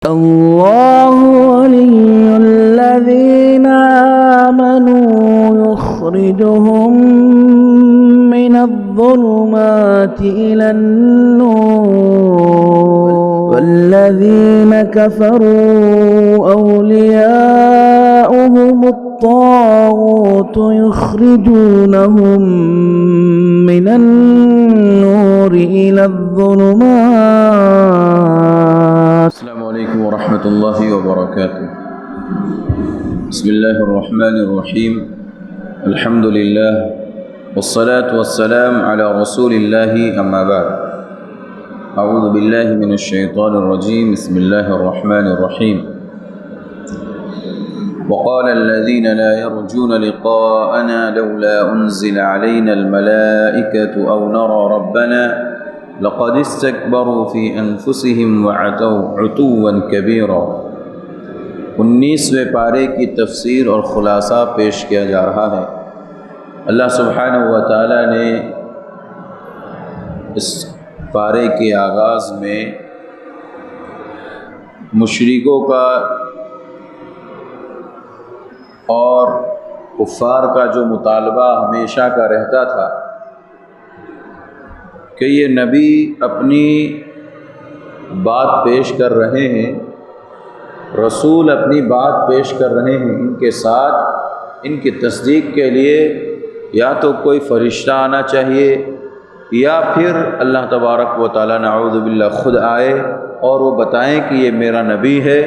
الله ولي الذين آمنوا يخرجهم من الظلمات إلى النور والذين كفروا أولياؤهم الطاغوت يخرجونهم من النور إلى الظلمات. السلام علیکم ورحمۃ اللہ وبرکاتہ. بسم اللہ الرحمن الرحیم. الحمد للہ والصلاة والسلام علی رسول اللہ اما بعد. اعوذ باللہ من الشیطان الرجیم. بسم اللہ الرحمن الرحیم. وقال الذين لا يرجون لقاءنا لولا أنزل علينا الملائكة أو نرى ربنا لقد استكبروا في أنفسهم وعتوا عتوا كبيرا. 19ویں پارے کی تفسیر اور خلاصہ پیش کیا جا رہا ہے. اللہ سبحانہ و تعالی نے اس پارے کے آغاز میں مشرکوں کا اور کفار کا جو مطالبہ ہمیشہ کا رہتا تھا کہ یہ نبی اپنی بات پیش کر رہے ہیں، رسول اپنی بات پیش کر رہے ہیں، ان کے ساتھ ان کی تصدیق کے لیے یا تو کوئی فرشتہ آنا چاہیے یا پھر اللہ تبارک و تعالیٰ نعوذ باللہ خود آئے اور وہ بتائیں کہ یہ میرا نبی ہے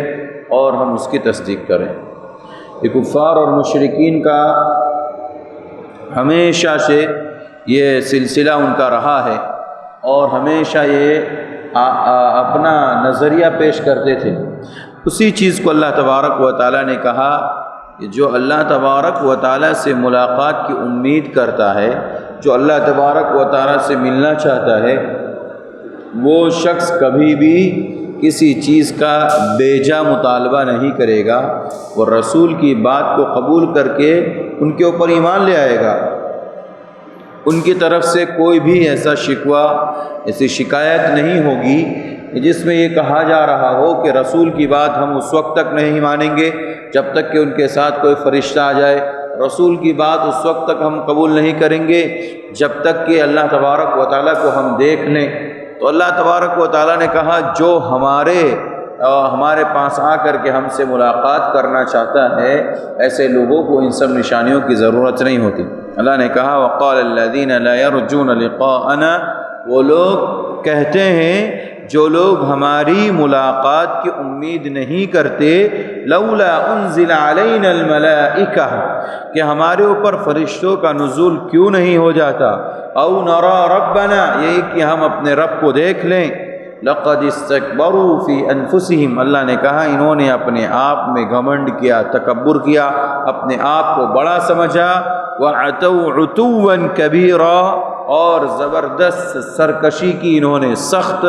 اور ہم اس کی تصدیق کریں. یہ کفار اور مشرکین کا ہمیشہ سے یہ سلسلہ ان کا رہا ہے اور ہمیشہ یہ اپنا نظریہ پیش کرتے تھے. اسی چیز کو اللہ تبارک و تعالیٰ نے کہا کہ جو اللہ تبارک و تعالیٰ سے ملاقات کی امید کرتا ہے، جو اللہ تبارک و تعالیٰ سے ملنا چاہتا ہے، وہ شخص کبھی بھی کسی چیز کا بیجا مطالبہ نہیں کرے گا. وہ رسول کی بات کو قبول کر کے ان کے اوپر ایمان لے آئے گا. ان کی طرف سے کوئی بھی ایسا شکوہ، ایسی شکایت نہیں ہوگی جس میں یہ کہا جا رہا ہو کہ رسول کی بات ہم اس وقت تک نہیں مانیں گے جب تک کہ ان کے ساتھ کوئی فرشتہ آ جائے، رسول کی بات اس وقت تک ہم قبول نہیں کریں گے جب تک کہ اللہ تبارک و تعالیٰ کو ہم دیکھ لیں. تو اللہ تبارک و تعالیٰ نے کہا جو ہمارے پاس آ کر کے ہم سے ملاقات کرنا چاہتا ہے، ایسے لوگوں کو ان سب نشانیوں کی ضرورت نہیں ہوتی. اللہ نے کہا وقال الذین لا یرجون لقاءنا، وہ لوگ کہتے ہیں جو لوگ ہماری ملاقات کی امید نہیں کرتے، لولا انزل علینا الملائکہ، کہ ہمارے اوپر فرشتوں کا نزول کیوں نہیں ہو جاتا، او نرى ربنا، یہی کہ ہم اپنے رب کو دیکھ لیں. لقد استکبروا فی انفسہم، اللہ نے کہا انہوں نے اپنے آپ میں گھمنڈ کیا، تکبر کیا، اپنے آپ کو بڑا سمجھا. وعتوا عتوا کبیرا، اور زبردست سرکشی کی، انہوں نے سخت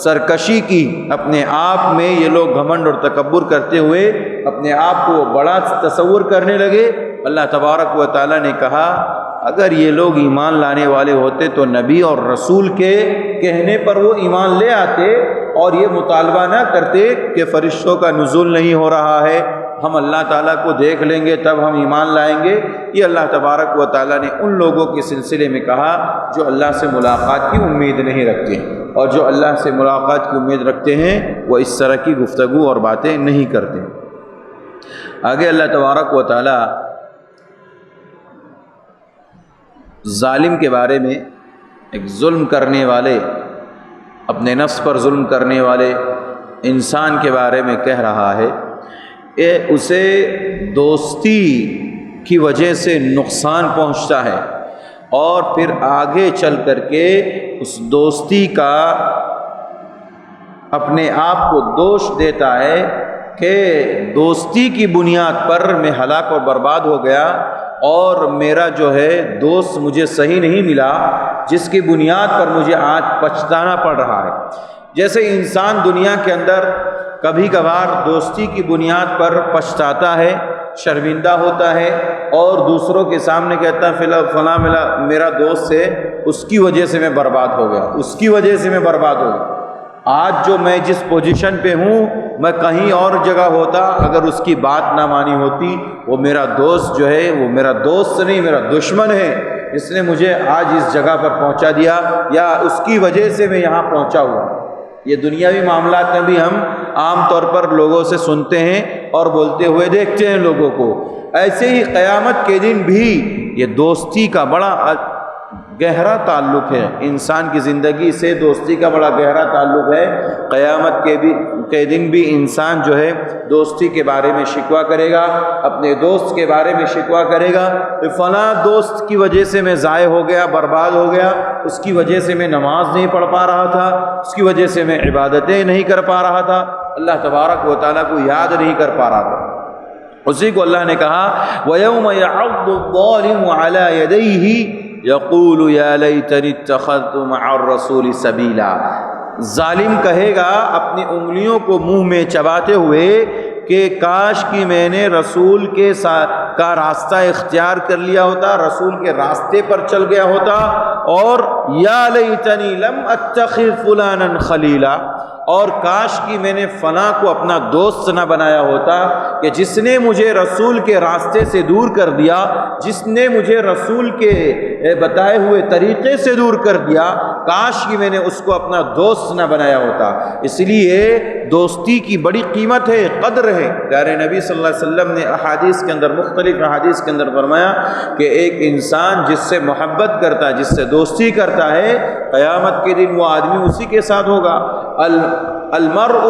سرکشی کی. اپنے آپ میں یہ لوگ گھمنڈ اور تکبر کرتے ہوئے اپنے آپ کو بڑا تصور کرنے لگے. اللہ تبارک و تعالیٰ نے کہا اگر یہ لوگ ایمان لانے والے ہوتے تو نبی اور رسول کے کہنے پر وہ ایمان لے آتے اور یہ مطالبہ نہ کرتے کہ فرشتوں کا نزول نہیں ہو رہا ہے، ہم اللہ تعالیٰ کو دیکھ لیں گے تب ہم ایمان لائیں گے. یہ اللہ تبارک و تعالیٰ نے ان لوگوں کے سلسلے میں کہا جو اللہ سے ملاقات کی امید نہیں رکھتے، اور جو اللہ سے ملاقات کی امید رکھتے ہیں وہ اس طرح کی گفتگو اور باتیں نہیں کرتے. آگے اللہ تبارک و تعالیٰ ظالم کے بارے میں، ایک ظلم کرنے والے، اپنے نفس پر ظلم کرنے والے انسان کے بارے میں کہہ رہا ہے کہ اسے دوستی کی وجہ سے نقصان پہنچتا ہے اور پھر آگے چل کر کے اس دوستی کا اپنے آپ کو دوش دیتا ہے کہ دوستی کی بنیاد پر میں ہلاک اور برباد ہو گیا اور میرا جو ہے دوست مجھے صحیح نہیں ملا، جس کی بنیاد پر مجھے آج پچھتانا پڑ رہا ہے. جیسے انسان دنیا کے اندر کبھی کبھار دوستی کی بنیاد پر پچھتاتا ہے، شرمندہ ہوتا ہے اور دوسروں کے سامنے کہتا ہے فلاں میرا دوست ہے، اس کی وجہ سے میں برباد ہو گیا، اس کی وجہ سے میں برباد ہو گیا. آج جو میں جس پوزیشن پہ ہوں، میں کہیں اور جگہ ہوتا، اگر اس کی بات نہ مانی ہوتی، وہ میرا دوست جو ہے وہ میرا دوست نہیں، میرا دشمن ہے، اس نے مجھے آج اس جگہ پر پہنچا دیا، یا اس کی وجہ سے میں یہاں پہنچا ہوا۔ یہ دنیاوی معاملات میں بھی ہم عام طور پر لوگوں سے سنتے ہیں اور بولتے ہوئے دیکھتے ہیں لوگوں کو۔ ایسے ہی قیامت کے دن بھی یہ دوستی کا بڑا گہرا تعلق ہے، انسان کی زندگی سے دوستی کا بڑا گہرا تعلق ہے۔ قیامت کے دن بھی انسان جو ہے دوستی کے بارے میں شکوہ کرے گا، اپنے دوست کے بارے میں شکوہ کرے گا کہ فلاں دوست کی وجہ سے میں ضائع ہو گیا، برباد ہو گیا، اس کی وجہ سے میں نماز نہیں پڑھ پا رہا تھا، اس کی وجہ سے میں عبادتیں نہیں کر پا رہا تھا، اللہ تبارک و تعالیٰ کو یاد نہیں کر پا رہا تھا۔ اسی کو اللہ نے کہا وَيَوْمَ يَعَضُّ الظَّالِمُ عَلَى يَدَيْهِ یقول یا لیتنی اتخذت مع الرسول سبیلا۔ ظالم کہے گا اپنی انگلیوں کو منہ میں چباتے ہوئے کہ کاش کہ میں نے رسول کا راستہ اختیار کر لیا ہوتا، رسول کے راستے پر چل گیا ہوتا، اور یا لیتنی لم اتخذ فلانا خلیلا، اور کاش کہ میں نے فلاں کو اپنا دوست نہ بنایا ہوتا، کہ جس نے مجھے رسول کے راستے سے دور کر دیا، جس نے مجھے رسول کے بتائے ہوئے طریقے سے دور کر دیا، کاش کہ میں نے اس کو اپنا دوست نہ بنایا ہوتا۔ اس لیے دوستی کی بڑی قیمت ہے، قدر ہے۔ پیارے نبی صلی اللہ علیہ وسلم نے احادیث کے اندر، مختلف احادیث کے اندر فرمایا کہ ایک انسان جس سے محبت کرتا ہے، جس سے دوستی کرتا ہے، قیامت کے دن وہ آدمی اسی کے ساتھ ہوگا۔ المرء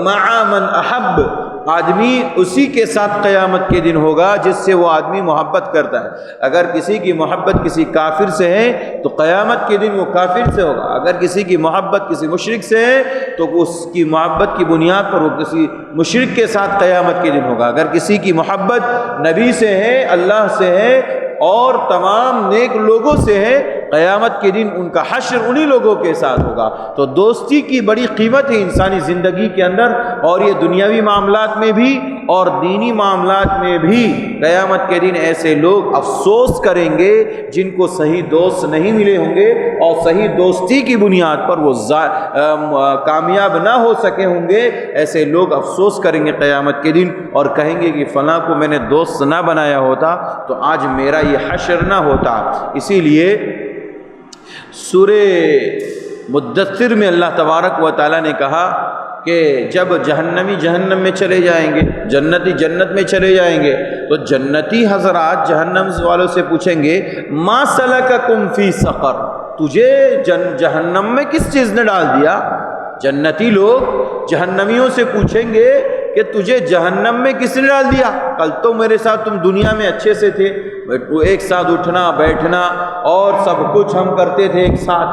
مع من احب، آدمی اسی کے ساتھ قیامت کے دن ہوگا جس سے وہ آدمی محبت کرتا ہے۔ اگر کسی کی محبت کسی کافر سے ہے تو قیامت کے دن وہ کافر سے ہوگا، اگر کسی کی محبت کسی مشرک سے ہے تو اس کی محبت کی بنیاد پر وہ کسی مشرک کے ساتھ قیامت کے دن ہوگا۔ اگر کسی کی محبت نبی سے ہے، اللہ سے ہے اور تمام نیک لوگوں سے ہے، قیامت کے دن ان کا حشر انہی لوگوں کے ساتھ ہوگا۔ تو دوستی کی بڑی قیمت ہے انسانی زندگی کے اندر، اور یہ دنیاوی معاملات میں بھی اور دینی معاملات میں بھی۔ قیامت کے دن ایسے لوگ افسوس کریں گے جن کو صحیح دوست نہیں ملے ہوں گے، اور صحیح دوستی کی بنیاد پر وہ کامیاب نہ ہو سکے ہوں گے، ایسے لوگ افسوس کریں گے قیامت کے دن اور کہیں گے کہ فلاں کو میں نے دوست نہ بنایا ہوتا تو آج میرا یہ حشر نہ ہوتا۔ اسی لیے سورہ مدثر میں اللہ تبارک و تعالیٰ نے کہا کہ جب جہنمی جہنم میں چلے جائیں گے، جنتی جنت میں چلے جائیں گے، تو جنتی حضرات جہنم والوں سے پوچھیں گے ما سلککم فی سقر، تجھے جہنم میں کس چیز نے ڈال دیا؟ جنتی لوگ جہنمیوں سے پوچھیں گے کہ تجھے جہنم میں کس نے ڈال دیا؟ کل تو میرے ساتھ تم دنیا میں اچھے سے تھے، ایک ساتھ اٹھنا بیٹھنا اور سب کچھ ہم کرتے تھے ایک ساتھ۔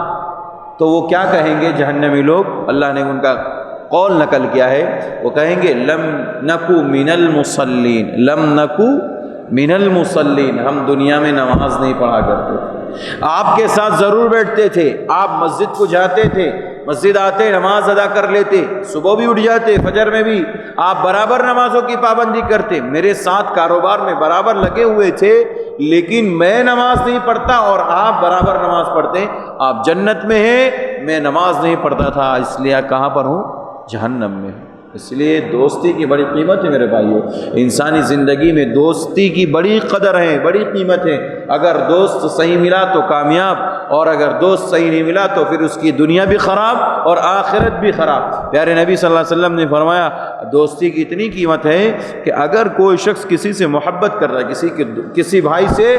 تو وہ کیا کہیں گے جہنمی لوگ؟ اللہ نے ان کا قول نقل کیا ہے، وہ کہیں گے لم نکو من المصلین، لم نکو من المصلین، ہم دنیا میں نماز نہیں پڑھا کرتے تھے، آپ کے ساتھ ضرور بیٹھتے تھے، آپ مسجد کو جاتے تھے، مسجد آتے نماز ادا کر لیتے، صبح بھی اٹھ جاتے، فجر میں بھی آپ برابر نمازوں کی پابندی کرتے، میرے ساتھ کاروبار میں برابر لگے ہوئے تھے، لیکن میں نماز نہیں پڑھتا اور آپ برابر نماز پڑھتے، آپ جنت میں ہیں، میں نماز نہیں پڑھتا تھا، اس لیے کہاں پر ہوں؟ جہنم میں۔ اس لیے دوستی کی بڑی قیمت ہے میرے بھائیو، انسانی زندگی میں دوستی کی بڑی قدر ہے، بڑی قیمت ہے۔ اگر دوست صحیح ملا تو کامیاب، اور اگر دوست صحیح نہیں ملا تو پھر اس کی دنیا بھی خراب اور آخرت بھی خراب۔ پیارے نبی صلی اللہ علیہ وسلم نے فرمایا دوستی کی اتنی قیمت ہے کہ اگر کوئی شخص کسی سے محبت کر رہا ہے، کسی بھائی سے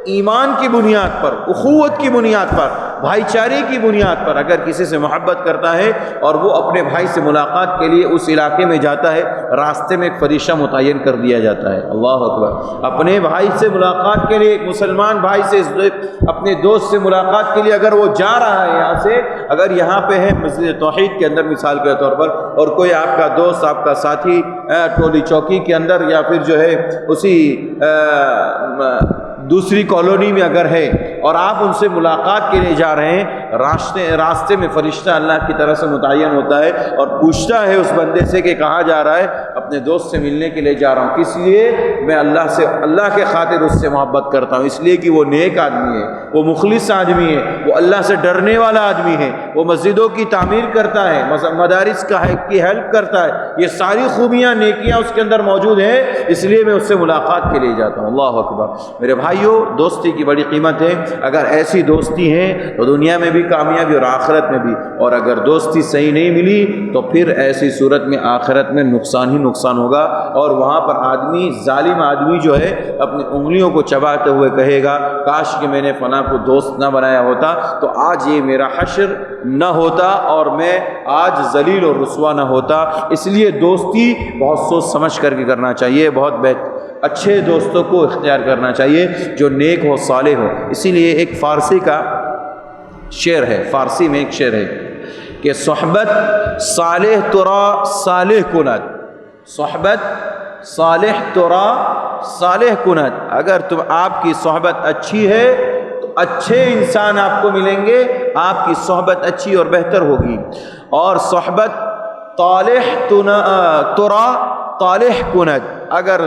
ایمان کی بنیاد پر، اخوت کی بنیاد پر، بھائی چارے کی بنیاد پر اگر کسی سے محبت کرتا ہے اور وہ اپنے بھائی سے ملاقات کے لیے اس علاقے میں جاتا ہے، راستے میں ایک فرشتہ متعین کر دیا جاتا ہے، اللہ اکبر، اپنے بھائی سے ملاقات کے لیے، ایک مسلمان بھائی سے، اپنے دوست سے ملاقات کے لیے اگر وہ جا رہا ہے یہاں سے، اگر یہاں پہ ہے مسجد توحید کے اندر مثال کے طور پر، اور کوئی آپ کا دوست، آپ کا ساتھی ٹولی چوکی کے اندر یا پھر جو ہے اسی دوسری کالونی میں اگر ہے اور آپ ان سے ملاقات کے لیے جا رہے ہیں، راستے میں فرشتہ اللہ کی طرف سے متعین ہوتا ہے اور پوچھتا ہے اس بندے سے کہ کہاں جا رہا ہے؟ اپنے دوست سے ملنے کے لیے جا رہا ہوں، کس لیے؟ میں اللہ کے خاطر اس سے محبت کرتا ہوں، اس لیے کہ وہ نیک آدمی ہے، وہ مخلص آدمی ہے، وہ اللہ سے ڈرنے والا آدمی ہے، وہ مسجدوں کی تعمیر کرتا ہے، مدارس کی ہیلپ کرتا ہے، یہ ساری خوبیاں نیکیاں اس کے اندر موجود ہیں، اس لیے میں اس سے ملاقات کے لیے جاتا ہوں۔ اللہ اکبر۔ میرے بھائیوں، دوستی کی بڑی قیمت ہے، اگر ایسی دوستی ہے تو دنیا میں بھی کامیابی اور آخرت میں بھی، اور اگر دوستی صحیح نہیں ملی تو پھر ایسی صورت میں آخرت میں نقصان ہی نقصان ہوگا، اور وہاں پر ظالم آدمی جو ہے اپنی انگلیوں کو چباتے ہوئے کہے گا کاش کہ میں نے فلاں کو دوست نہ بنایا ہوتا تو آج یہ میرا حشر نہ ہوتا اور میں آج ذلیل اور رسوا نہ ہوتا۔ اس لیے دوستی بہت سوچ سمجھ کر کے کرنا چاہیے، بہت اچھے دوستوں کو اختیار کرنا چاہیے جو نیک ہو، صالح ہو۔ اسی لیے ایک فارسی کا شعر ہے، فارسی میں ایک شعر ہے کہ صحبت صالح ترا صالح کند، صحبت صالح ترا صالح کند، اگر آپ کی صحبت اچھی ہے تو اچھے انسان آپ کو ملیں گے، آپ کی صحبت اچھی اور بہتر ہوگی، اور صحبت طالح ترا طالح کند، اگر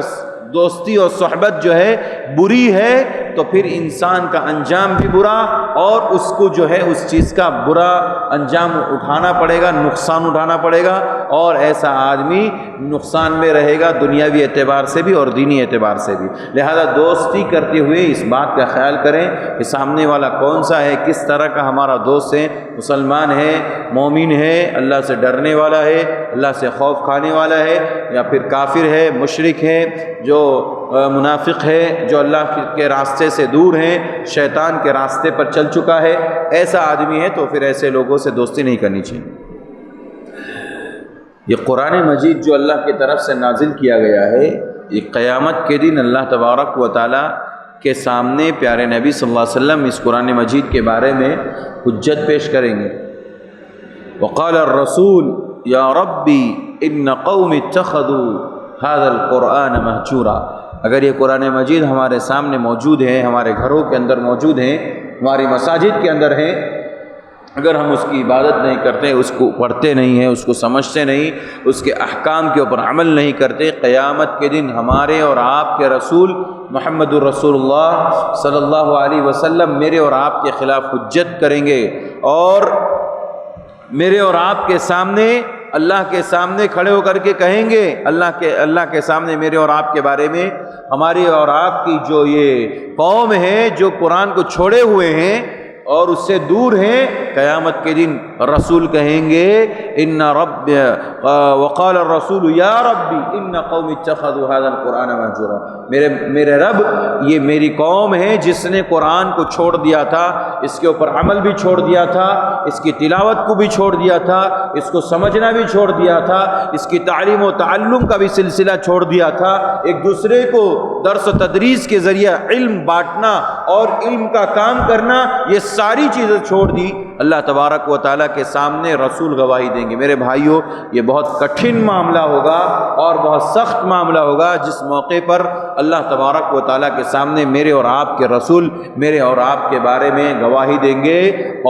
دوستی اور صحبت جو ہے بری ہے تو پھر انسان کا انجام بھی برا، اور اس کو جو ہے اس چیز کا برا انجام اٹھانا پڑے گا، نقصان اٹھانا پڑے گا، اور ایسا آدمی نقصان میں رہے گا دنیاوی اعتبار سے بھی اور دینی اعتبار سے بھی۔ لہذا دوستی کرتے ہوئے اس بات کا خیال کریں کہ سامنے والا کون سا ہے، کس طرح کا ہمارا دوست ہے، مسلمان ہے، مومن ہے، اللہ سے ڈرنے والا ہے، اللہ سے خوف کھانے والا ہے، یا پھر کافر ہے، مشرک ہے، جو منافق ہے، جو اللہ کے راستے سے دور ہیں، شیطان کے راستے پر چل چکا ہے، ایسا آدمی ہے تو پھر ایسے لوگوں سے دوستی نہیں کرنی چاہیے۔ یہ قرآن مجید جو اللہ کی طرف سے نازل کیا گیا ہے، یہ قیامت کے دن اللہ تبارک و تعالی کے سامنے پیارے نبی صلی اللہ علیہ وسلم اس قرآن مجید کے بارے میں حجت پیش کریں گے۔ وقال الرسول یا ربی ان قوم اتخذوا هذا القرآن مہجورا، اگر یہ قرآن مجید ہمارے سامنے موجود ہے، ہمارے گھروں کے اندر موجود ہیں، ہماری مساجد کے اندر ہیں، اگر ہم اس کی عبادت نہیں کرتے، اس کو پڑھتے نہیں ہیں، اس کو سمجھتے نہیں، اس کے احکام کے اوپر عمل نہیں کرتے، قیامت کے دن ہمارے اور آپ کے رسول محمد الرسول اللہ صلی اللہ علیہ وسلم میرے اور آپ کے خلاف حجت کریں گے، اور میرے اور آپ کے سامنے، اللہ کے سامنے کھڑے ہو کر کے کہیں گے، اللہ کے سامنے میرے اور آپ کے بارے میں، ہماری اور آپ کی جو یہ قوم ہے جو قرآن کو چھوڑے ہوئے ہیں اور اس سے دور ہیں، قیامت کے دن رسول کہیں گے ان رب وقال الرسول یا ربی ان قوم اتخذوا هذا القرآن مہجورا، میرے رب یہ میری قوم ہے جس نے قرآن کو چھوڑ دیا تھا، اس کے اوپر عمل بھی چھوڑ دیا تھا، اس کی تلاوت کو بھی چھوڑ دیا تھا، اس کو سمجھنا بھی چھوڑ دیا تھا، اس کی تعلیم و تعلم کا بھی سلسلہ چھوڑ دیا تھا، ایک دوسرے کو درس و تدریس کے ذریعہ علم بانٹنا اور علم کا کام کرنا، یہ ساری چیزیں چھوڑ دی۔ اللہ تبارک و تعالیٰ کے سامنے رسول گواہی دیں گے۔ میرے بھائیوں، یہ بہت کٹھن معاملہ ہوگا اور بہت سخت معاملہ ہوگا جس موقع پر اللہ تبارک و تعالیٰ کے سامنے میرے اور آپ کے رسول میرے اور آپ کے بارے میں گواہی دیں گے،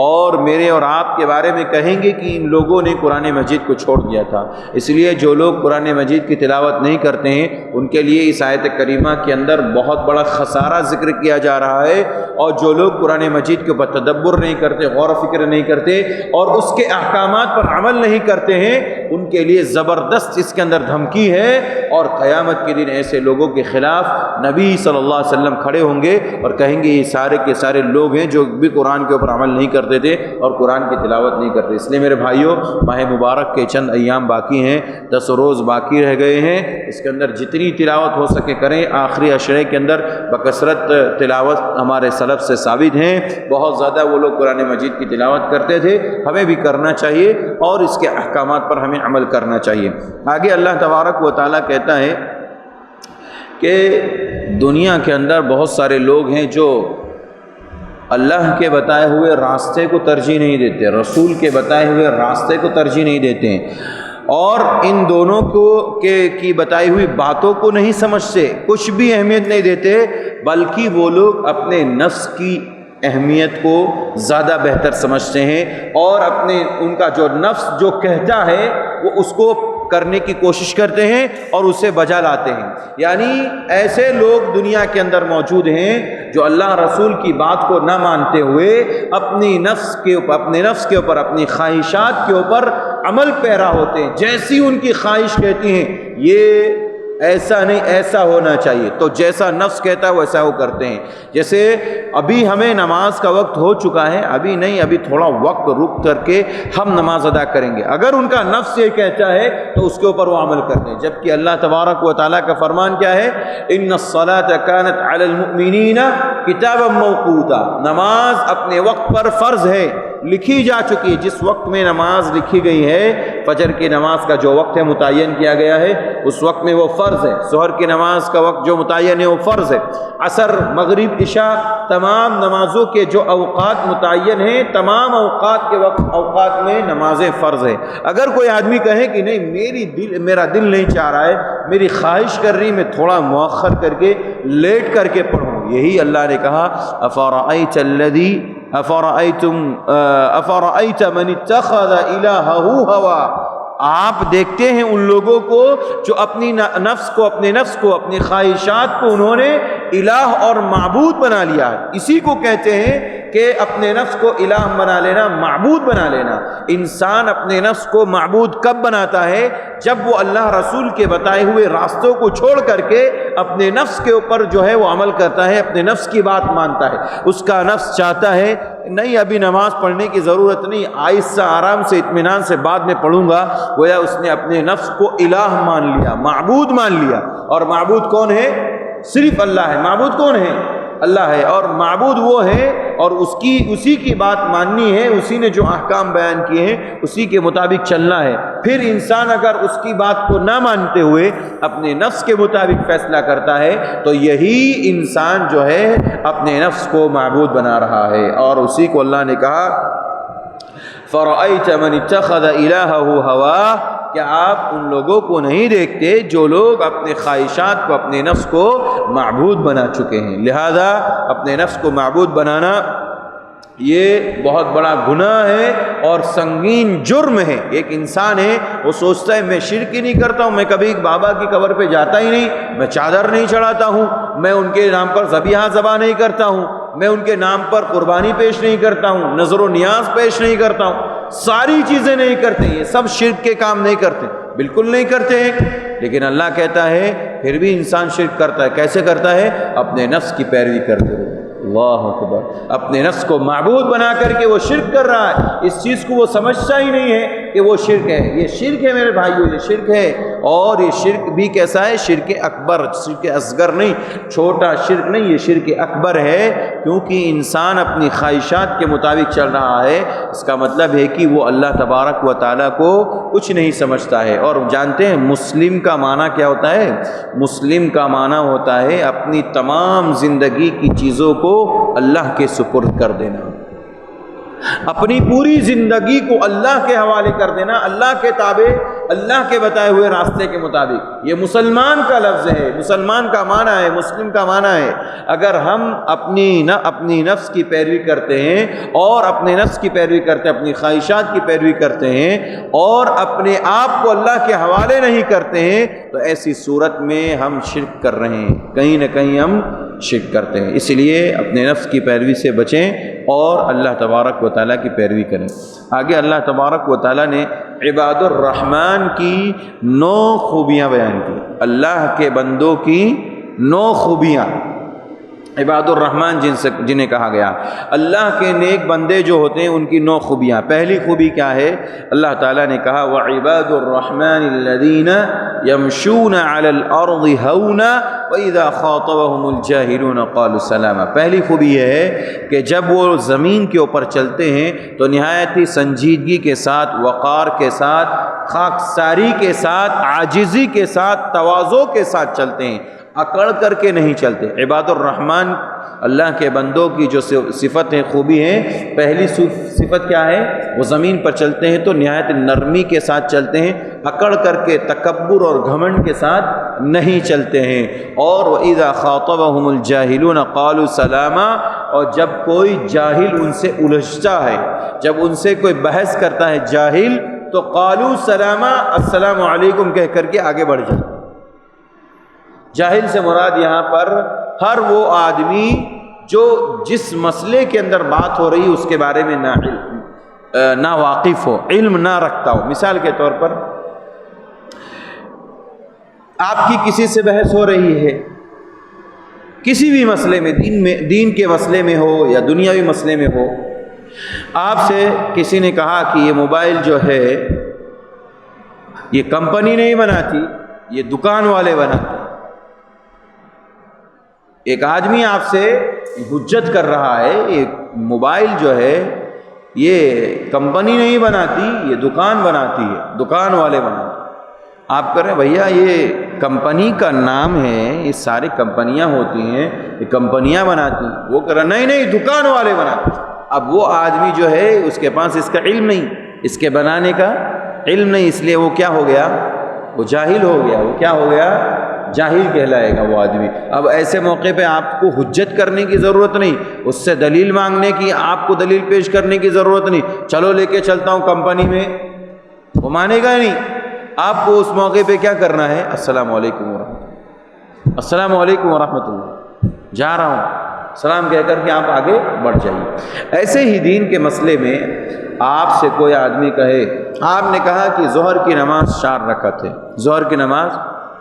اور میرے اور آپ کے بارے میں کہیں گے کہ ان لوگوں نے قرآن مجید کو چھوڑ دیا تھا۔ اس لیے جو لوگ قرآن مجید کی تلاوت نہیں کرتے ہیں ان کے لیے اس آیت کریمہ کے اندر بہت بڑا خسارہ ذکر کیا جا رہا ہے، اور جو لوگ قرآن مجید کے اوپر تدبر نہیں کرتے، غور و فکر نہیں کرتے اور اس کے احکامات پر عمل نہیں کرتے ہیں، ان کے لیے زبردست اس کے اندر دھمکی ہے، اور قیامت کے دن ایسے لوگوں کے خلاف نبی صلی اللہ علیہ وسلم کھڑے ہوں گے اور کہیں گے یہ سارے کے سارے لوگ ہیں جو بھی قرآن کے اوپر عمل نہیں کرتے تھے اور قرآن کی تلاوت نہیں کرتے۔ اس لیے میرے بھائیوں، ماہ مبارک کے چند ایام باقی ہیں، 10 روز باقی رہ گئے ہیں، اس کے اندر جتنی تلاوت ہو سکے کریں۔ آخری عشرے کے اندر بکثرت تلاوت ہمارے سلف سے ثابت ہیں، بہت زیادہ وہ لوگ قرآن مجید کی تلاوت کرتے تھے، ہمیں بھی کرنا چاہیے اور اس کے احکامات پر ہمیں عمل کرنا چاہیے۔ آگے اللہ تبارک و تعالیٰ کہتا ہے کہ دنیا کے اندر بہت سارے لوگ ہیں جو اللہ کے بتائے ہوئے راستے کو ترجیح نہیں دیتے، رسول کے بتائے ہوئے راستے کو ترجیح نہیں دیتے ہیں، اور ان دونوں کی بتائی ہوئی باتوں کو نہیں سمجھتے، کچھ بھی اہمیت نہیں دیتے، بلکہ وہ لوگ اپنے نفس کی اہمیت کو زیادہ بہتر سمجھتے ہیں اور ان کا جو نفس جو کہتا ہے وہ اس کو کرنے کی کوشش کرتے ہیں اور اسے بجا لاتے ہیں۔ یعنی ایسے لوگ دنیا کے اندر موجود ہیں جو اللہ رسول کی بات کو نہ مانتے ہوئے اپنے نفس کے اوپر اپنی خواہشات کے اوپر عمل پیرا ہوتے ہیں۔ جیسی ان کی خواہش کہتی ہیں یہ ایسا نہیں، ایسا ہونا چاہیے، تو جیسا نفس کہتا ہے ویسا وہ کرتے ہیں۔ جیسے ابھی ہمیں نماز کا وقت ہو چکا ہے، ابھی نہیں، ابھی تھوڑا وقت رک کر کے ہم نماز ادا کریں گے، اگر ان کا نفس یہ کہتا ہے تو اس کے اوپر وہ عمل کرتے ہیں۔ جبکہ اللہ تبارک و تعالیٰ کا فرمان کیا ہے؟ ان الصلاۃ کانت علی المؤمنین کتابا موقوتا، نماز اپنے وقت پر فرض ہے، لکھی جا چکی ہے۔ جس وقت میں نماز لکھی گئی ہے، فجر کی نماز کا جو وقت ہے متعین کیا گیا ہے، اس وقت میں وہ فرض ہے۔ ظہر کی نماز کا وقت جو متعین ہے وہ فرض ہے۔ عصر، مغرب، عشاء، تمام نمازوں کے جو اوقات متعین ہیں، تمام اوقات کے اوقات میں نمازیں فرض ہے۔ اگر کوئی آدمی کہے کہ نہیں میرا دل نہیں چاہ رہا ہے، میری خواہش کر رہی میں تھوڑا مؤخر کر کے لیٹ کر کے پڑھوں، یہی اللہ نے کہا افرأیت من اتخذ الہہ ہوا، آپ دیکھتے ہیں ان لوگوں کو جو اپنے نفس کو اپنی خواہشات کو انہوں نے الہ اور معبود بنا لیا ہے۔ اسی کو کہتے ہیں کہ اپنے نفس کو الہ بنا لینا، معبود بنا لینا۔ انسان اپنے نفس کو معبود کب بناتا ہے؟ جب وہ اللہ رسول کے بتائے ہوئے راستوں کو چھوڑ کر کے اپنے نفس کے اوپر جو ہے وہ عمل کرتا ہے، اپنے نفس کی بات مانتا ہے۔ اس کا نفس چاہتا ہے نہیں ابھی نماز پڑھنے کی ضرورت نہیں، آہستہ آرام سے اطمینان سے بعد میں پڑھوں گا، گویا اس نے اپنے نفس کو الہ مان لیا، معبود مان لیا۔ اور معبود کون ہے؟ صرف اللہ ہے۔ معبود کون ہے؟ اللہ ہے۔ اور معبود وہ ہے اور اسی کی بات ماننی ہے، اسی نے جو احکام بیان کیے ہیں اسی کے مطابق چلنا ہے۔ پھر انسان اگر اس کی بات کو نہ مانتے ہوئے اپنے نفس کے مطابق فیصلہ کرتا ہے تو یہی انسان جو ہے اپنے نفس کو معبود بنا رہا ہے۔ اور اسی کو اللہ نے کہا فَرَأَيْتَ مَنِ اتَّخَذَ إِلَٰهَهُ هَوَاهُ، کیا آپ ان لوگوں کو نہیں دیکھتے جو لوگ اپنے خواہشات کو، اپنے نفس کو معبود بنا چکے ہیں؟ لہذا اپنے نفس کو معبود بنانا یہ بہت بڑا گناہ ہے اور سنگین جرم ہے۔ ایک انسان ہے وہ سوچتا ہے میں شرک ہی نہیں کرتا ہوں، میں کبھی بابا کی قبر پہ جاتا ہی نہیں، میں چادر نہیں چڑھاتا ہوں، میں ان کے نام پر ذبیحہ ذبح نہیں کرتا ہوں، میں ان کے نام پر قربانی پیش نہیں کرتا ہوں، نذر و نیاز پیش نہیں کرتا ہوں، ساری چیزیں نہیں کرتے، یہ سب شرک کے کام نہیں کرتے، بالکل نہیں کرتے ہیں۔ لیکن اللہ کہتا ہے پھر بھی انسان شرک کرتا ہے۔ کیسے کرتا ہے؟ اپنے نفس کی پیروی کرتے ہوئے۔ اللہ اکبر، اپنے نفس کو معبود بنا کر کے وہ شرک کر رہا ہے۔ اس چیز کو وہ سمجھتا ہی نہیں ہے کہ وہ شرک ہے۔ یہ شرک ہے میرے بھائیو، یہ شرک ہے۔ اور یہ شرک بھی کیسا ہے؟ شرک اکبر، شرک اصغر نہیں، چھوٹا شرک نہیں، یہ شرک اکبر ہے، کیونکہ انسان اپنی خواہشات کے مطابق چل رہا ہے۔ اس کا مطلب ہے کہ وہ اللہ تبارک و تعالیٰ کو کچھ نہیں سمجھتا ہے۔ اور جانتے ہیں مسلم کا معنی کیا ہوتا ہے؟ مسلم کا معنی ہوتا ہے اپنی تمام زندگی کی چیزوں کو اللہ کے سپرد کر دینا، اپنی پوری زندگی کو اللہ کے حوالے کر دینا، اللہ کے تابع، اللہ کے بتائے ہوئے راستے کے مطابق۔ یہ مسلمان کا لفظ ہے، مسلمان کا معنی ہے، مسلم کا معنی ہے۔ اگر ہم اپنی نفس کی پیروی کرتے ہیں اور اپنے نفس کی پیروی کرتے ہیں، اپنی خواہشات کی پیروی کرتے ہیں اور اپنے آپ کو اللہ کے حوالے نہیں کرتے ہیں تو ایسی صورت میں ہم شرک کر رہے ہیں، کہیں نہ کہیں ہم شرک کرتے ہیں۔ اس لیے اپنے نفس کی پیروی سے بچیں اور اللہ تبارک و تعالیٰ کی پیروی کریں۔ آگے اللہ تبارک و تعالیٰ نے عباد الرحمن کی 9 خوبیاں بیان کی، اللہ کے بندوں کی 9 خوبیاں۔ عباد الرحمن جنہیں کہا گیا، اللہ کے نیک بندے جو ہوتے ہیں ان کی 9 خوبیاں۔ پہلی خوبی کیا ہے؟ اللہ تعالیٰ نے کہا وَعِبَادُ الرَّحْمَنِ الَّذِينَ يَمْشُونَ عَلَى الْأَرْضِ هَوْنًا وَإِذَا خَاطَبَهُمُ الْجَاهِلُونَ قَالُوا سَلَامًا۔ پہلی خوبی یہ ہے کہ جب وہ زمین کے اوپر چلتے ہیں تو نہایت ہی سنجیدگی کے ساتھ، وقار کے ساتھ، خاکساری کے ساتھ، عاجزی کے ساتھ، تواضع کے ساتھ چلتے ہیں، اکڑ کر کے نہیں چلتے۔ عباد الرحمن اللہ کے بندوں کی جو صفت ہے، خوبی ہے، پہلی صفت کیا ہے؟ وہ زمین پر چلتے ہیں تو نہایت نرمی کے ساتھ چلتے ہیں، اکڑ کر کے تکبر اور گھمنڈ کے ساتھ نہیں چلتے ہیں۔ اور وَإِذَا خَاطَبَهُمُ الْجَاهِلُونَ قَالُوا سَلَامًا، اور جب کوئی جاہل ان سے الجھتا ہے، جب ان سے کوئی بحث کرتا ہے جاہل، تو قالوا سلاما، السلام علیکم کہہ کر کے آگے بڑھ جاتے۔ جاہل سے مراد یہاں پر ہر وہ آدمی جو جس مسئلے کے اندر بات ہو رہی ہے اس کے بارے میں نا واقف ہو، علم نہ رکھتا ہو۔ مثال کے طور پر آپ کی کسی سے بحث ہو رہی ہے، کسی بھی مسئلے میں، دین کے مسئلے میں ہو یا دنیاوی مسئلے میں ہو، آپ سے کسی نے کہا کہ یہ موبائل جو ہے یہ کمپنی نہیں بناتی، یہ دکان والے بناتے۔ ایک آدمی آپ سے حجت کر رہا ہے، یہ موبائل جو ہے یہ کمپنی نہیں بناتی، یہ دکان بناتی ہے، دکان والے بناتے۔ آپ کہہ رہے ہیں بھیا یہ کمپنی کا نام ہے، یہ سارے کمپنیاں ہوتی ہیں، یہ کمپنیاں بناتی ہیں۔ وہ کہہ رہا نہیں دکان والے بناتے۔ اب وہ آدمی جو ہے اس کے پاس اس کا علم نہیں، اس کے بنانے کا علم نہیں، اس لیے وہ کیا ہو گیا؟ وہ جاہل ہو گیا۔ وہ کیا ہو گیا؟ جاہل کہلائے گا وہ آدمی۔ اب ایسے موقع پہ آپ کو حجت کرنے کی ضرورت نہیں، اس سے دلیل مانگنے کی، آپ کو دلیل پیش کرنے کی ضرورت نہیں۔ چلو لے کے چلتا ہوں کمپنی میں، وہ مانے گا نہیں۔ آپ کو اس موقع پہ کیا کرنا ہے؟ السلام علیکم ورحمۃ اللہ، السلام علیکم ورحمۃ اللہ، جا رہا ہوں، سلام کہہ کر کے آپ آگے بڑھ جائیے۔ ایسے ہی دین کے مسئلے میں آپ سے کوئی آدمی کہے، آپ نے کہا کہ ظہر کی نماز 4 رکعت ہے، ظہر کی نماز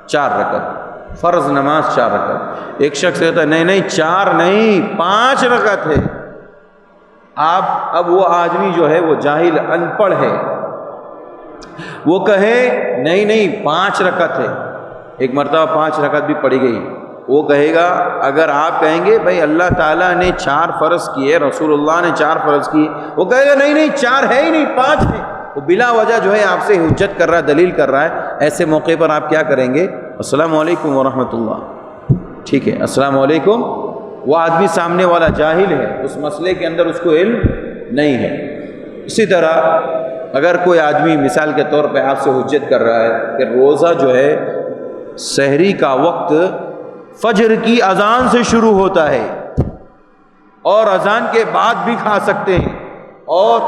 4 رکعت، فرض نماز 4 رکعت۔ ایک شخص کہتا ہے نہیں 4 نہیں 5 رکعت ہے۔ اب وہ آدمی جو ہے وہ جاہل ان پڑھ ہے، وہ کہے نہیں 5 رکعت ہے، ایک مرتبہ 5 رکعت بھی پڑھی گئی۔ وہ کہے گا، اگر آپ کہیں گے بھائی اللہ تعالیٰ نے 4 فرض کیے، رسول اللہ نے 4 فرض کیے، وہ کہے گا نہیں 4 ہے ہی نہیں 5 ہے۔ وہ بلا وجہ جو ہے آپ سے حجت کر رہا ہے، دلیل کر رہا ہے۔ ایسے موقع پر آپ کیا کریں گے؟ السلام علیکم ورحمۃ اللہ، ٹھیک ہے، السلام علیکم۔ وہ آدمی سامنے والا جاہل ہے، اس مسئلے کے اندر اس کو علم نہیں ہے۔ اسی طرح اگر کوئی آدمی مثال کے طور پہ آپ سے حجت کر رہا ہے کہ روزہ جو ہے سحری کا وقت فجر کی اذان سے شروع ہوتا ہے اور اذان کے بعد بھی کھا سکتے ہیں، اور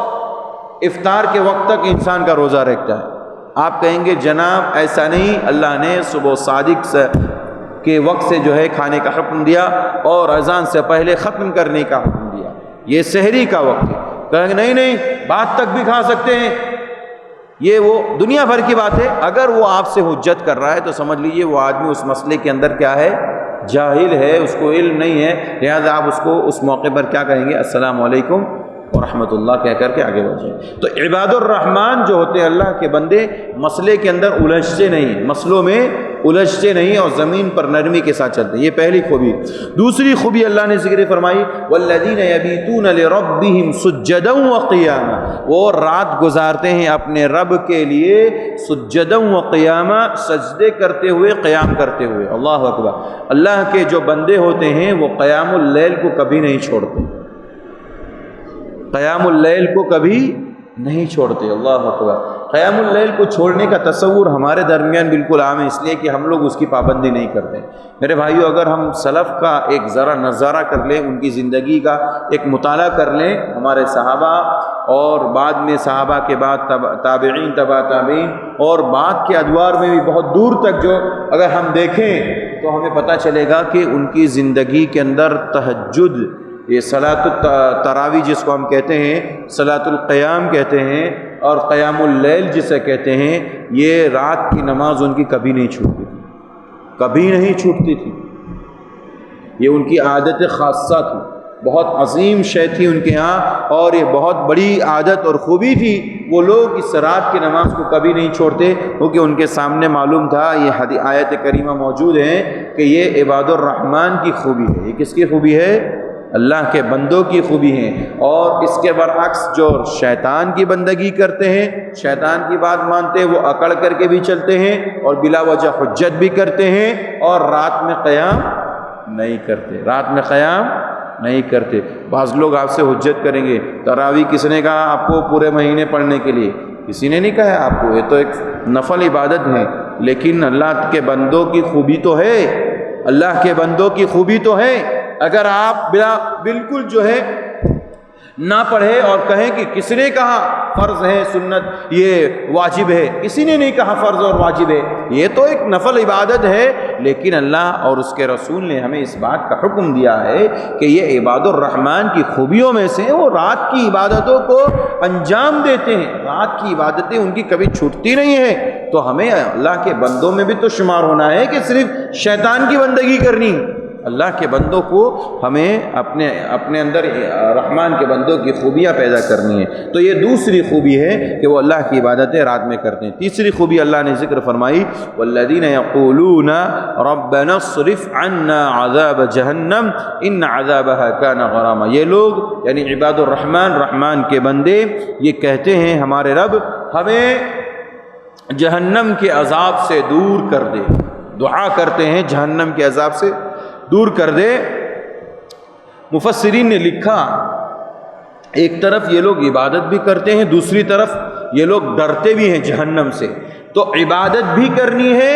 افطار کے وقت تک انسان کا روزہ رکھتا ہے۔ آپ کہیں گے جناب ایسا نہیں، اللہ نے صبح صادق کے وقت سے جو ہے کھانے کا حکم دیا اور اذان سے پہلے ختم کرنے کا حکم دیا، یہ سحری کا وقت ہے۔ کہیں گے نہیں بعد تک بھی کھا سکتے ہیں، یہ وہ دنیا بھر کی بات ہے۔ اگر وہ آپ سے حجت کر رہا ہے تو سمجھ لیجئے وہ آدمی اس مسئلے کے اندر کیا ہے؟ جاہل ہے، اس کو علم نہیں ہے، لہذا آپ اس کو اس موقع پر کیا کہیں گے؟ السلام علیکم ورحمۃ اللہ کہہ کر کے آگے بڑھ جائیں۔ تو عباد الرحمن جو ہوتے ہیں اللہ کے بندے، مسئلے کے اندر الجھتے نہیں، مسئلوں میں الجھتے نہیں اور زمین پر نرمی کے ساتھ چلتے ہیں۔ یہ پہلی خوبی۔ دوسری خوبی اللہ نے ذکر فرمائی، والذین یبیتون لربہم سجدا وقیاما، وہ رات گزارتے ہیں اپنے رب کے لیے سجدا وقیاما، سجدے کرتے ہوئے، قیام کرتے ہوئے۔ اللہ اکبر۔ اللہ کے جو بندے ہوتے ہیں وہ قیام اللیل کو کبھی نہیں چھوڑتے، قیام اللیل کو کبھی نہیں چھوڑتے۔ اللہ اکبر۔ قیام اللیل کو چھوڑنے کا تصور ہمارے درمیان بالکل عام ہے، اس لیے کہ ہم لوگ اس کی پابندی نہیں کرتے۔ میرے بھائیو، اگر ہم سلف کا ایک ذرا نظارہ کر لیں، ان کی زندگی کا ایک مطالعہ کر لیں، ہمارے صحابہ اور بعد میں صحابہ کے بعد تابعین، تبع تابعین، اور بعد کے ادوار میں بھی بہت دور تک جو اگر ہم دیکھیں تو ہمیں پتہ چلے گا کہ ان کی زندگی کے اندر تہجد، یہ صلاۃ التراویح جس کو ہم کہتے ہیں، صلاۃ القیام کہتے ہیں، اور قیام اللیل جسے کہتے ہیں، یہ رات کی نماز ان کی کبھی نہیں چھوٹتی تھی، کبھی نہیں چھوٹتی تھی۔ یہ ان کی عادت خاصہ تھی، بہت عظیم شے تھی ان کے ہاں، اور یہ بہت بڑی عادت اور خوبی تھی۔ وہ لوگ اس رات کی نماز کو کبھی نہیں چھوڑتے، کیونکہ ان کے سامنے معلوم تھا، یہ آیت کریمہ موجود ہے کہ یہ عباد الرحمن کی خوبی ہے۔ یہ کس کی خوبی ہے؟ اللہ کے بندوں کی خوبی ہیں۔ اور اس کے برعکس جو شیطان کی بندگی کرتے ہیں، شیطان کی بات مانتے ہیں، وہ اکڑ کر کے بھی چلتے ہیں اور بلا وجہ حجت بھی کرتے ہیں، اور رات میں قیام نہیں کرتے، رات میں قیام نہیں کرتے۔ بعض لوگ آپ سے حجت کریں گے، تراویح کس نے کہا آپ کو پورے مہینے پڑھنے کے لیے؟ کسی نے نہیں کہا آپ کو، یہ تو ایک نفل عبادت ہے، لیکن اللہ کے بندوں کی خوبی تو ہے، اللہ کے بندوں کی خوبی تو ہے۔ اگر آپ بالکل جو ہے نہ پڑھے اور کہیں کہ کس نے کہا فرض ہے سنت یہ واجب ہے، کسی نے نہیں کہا فرض اور واجب ہے، یہ تو ایک نفل عبادت ہے، لیکن اللہ اور اس کے رسول نے ہمیں اس بات کا حکم دیا ہے کہ یہ عباد الرحمن کی خوبیوں میں سے وہ رات کی عبادتوں کو انجام دیتے ہیں، رات کی عبادتیں ان کی کبھی چھوٹتی نہیں ہیں، تو ہمیں اللہ کے بندوں میں بھی تو شمار ہونا ہے کہ صرف شیطان کی بندگی کرنی، اللہ کے بندوں کو ہمیں اپنے اندر رحمان کے بندوں کی خوبیاں پیدا کرنی ہے۔ تو یہ دوسری خوبی ہے کہ وہ اللہ کی عبادتیں رات میں کرتے ہیں۔ تیسری خوبی اللہ نے ذکر فرمائی، والذین یقولون ربنا اصرف عنا عذاب جہنم ان عذابها کان غراما، یہ لوگ یعنی عباد الرحمن، رحمان کے بندے یہ کہتے ہیں ہمارے رب ہمیں جہنم کے عذاب سے دور کر دے، دعا کرتے ہیں جہنم کے عذاب سے دور کر دے۔ مفسرین نے لکھا ایک طرف یہ لوگ عبادت بھی کرتے ہیں، دوسری طرف یہ لوگ ڈرتے بھی ہیں جہنم سے، تو عبادت بھی کرنی ہے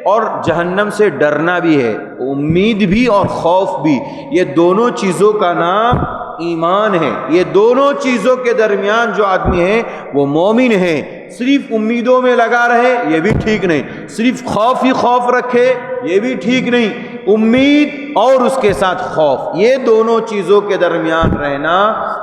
اور جہنم سے ڈرنا بھی ہے، امید بھی اور خوف بھی، یہ دونوں چیزوں کا نام ایمان ہے۔ یہ دونوں چیزوں کے درمیان جو آدمی ہے وہ مومن ہے۔ صرف امیدوں میں لگا رہے یہ بھی ٹھیک نہیں، صرف خوف ہی خوف رکھے یہ بھی ٹھیک نہیں، امید اور اس کے ساتھ خوف، یہ دونوں چیزوں کے درمیان رہنا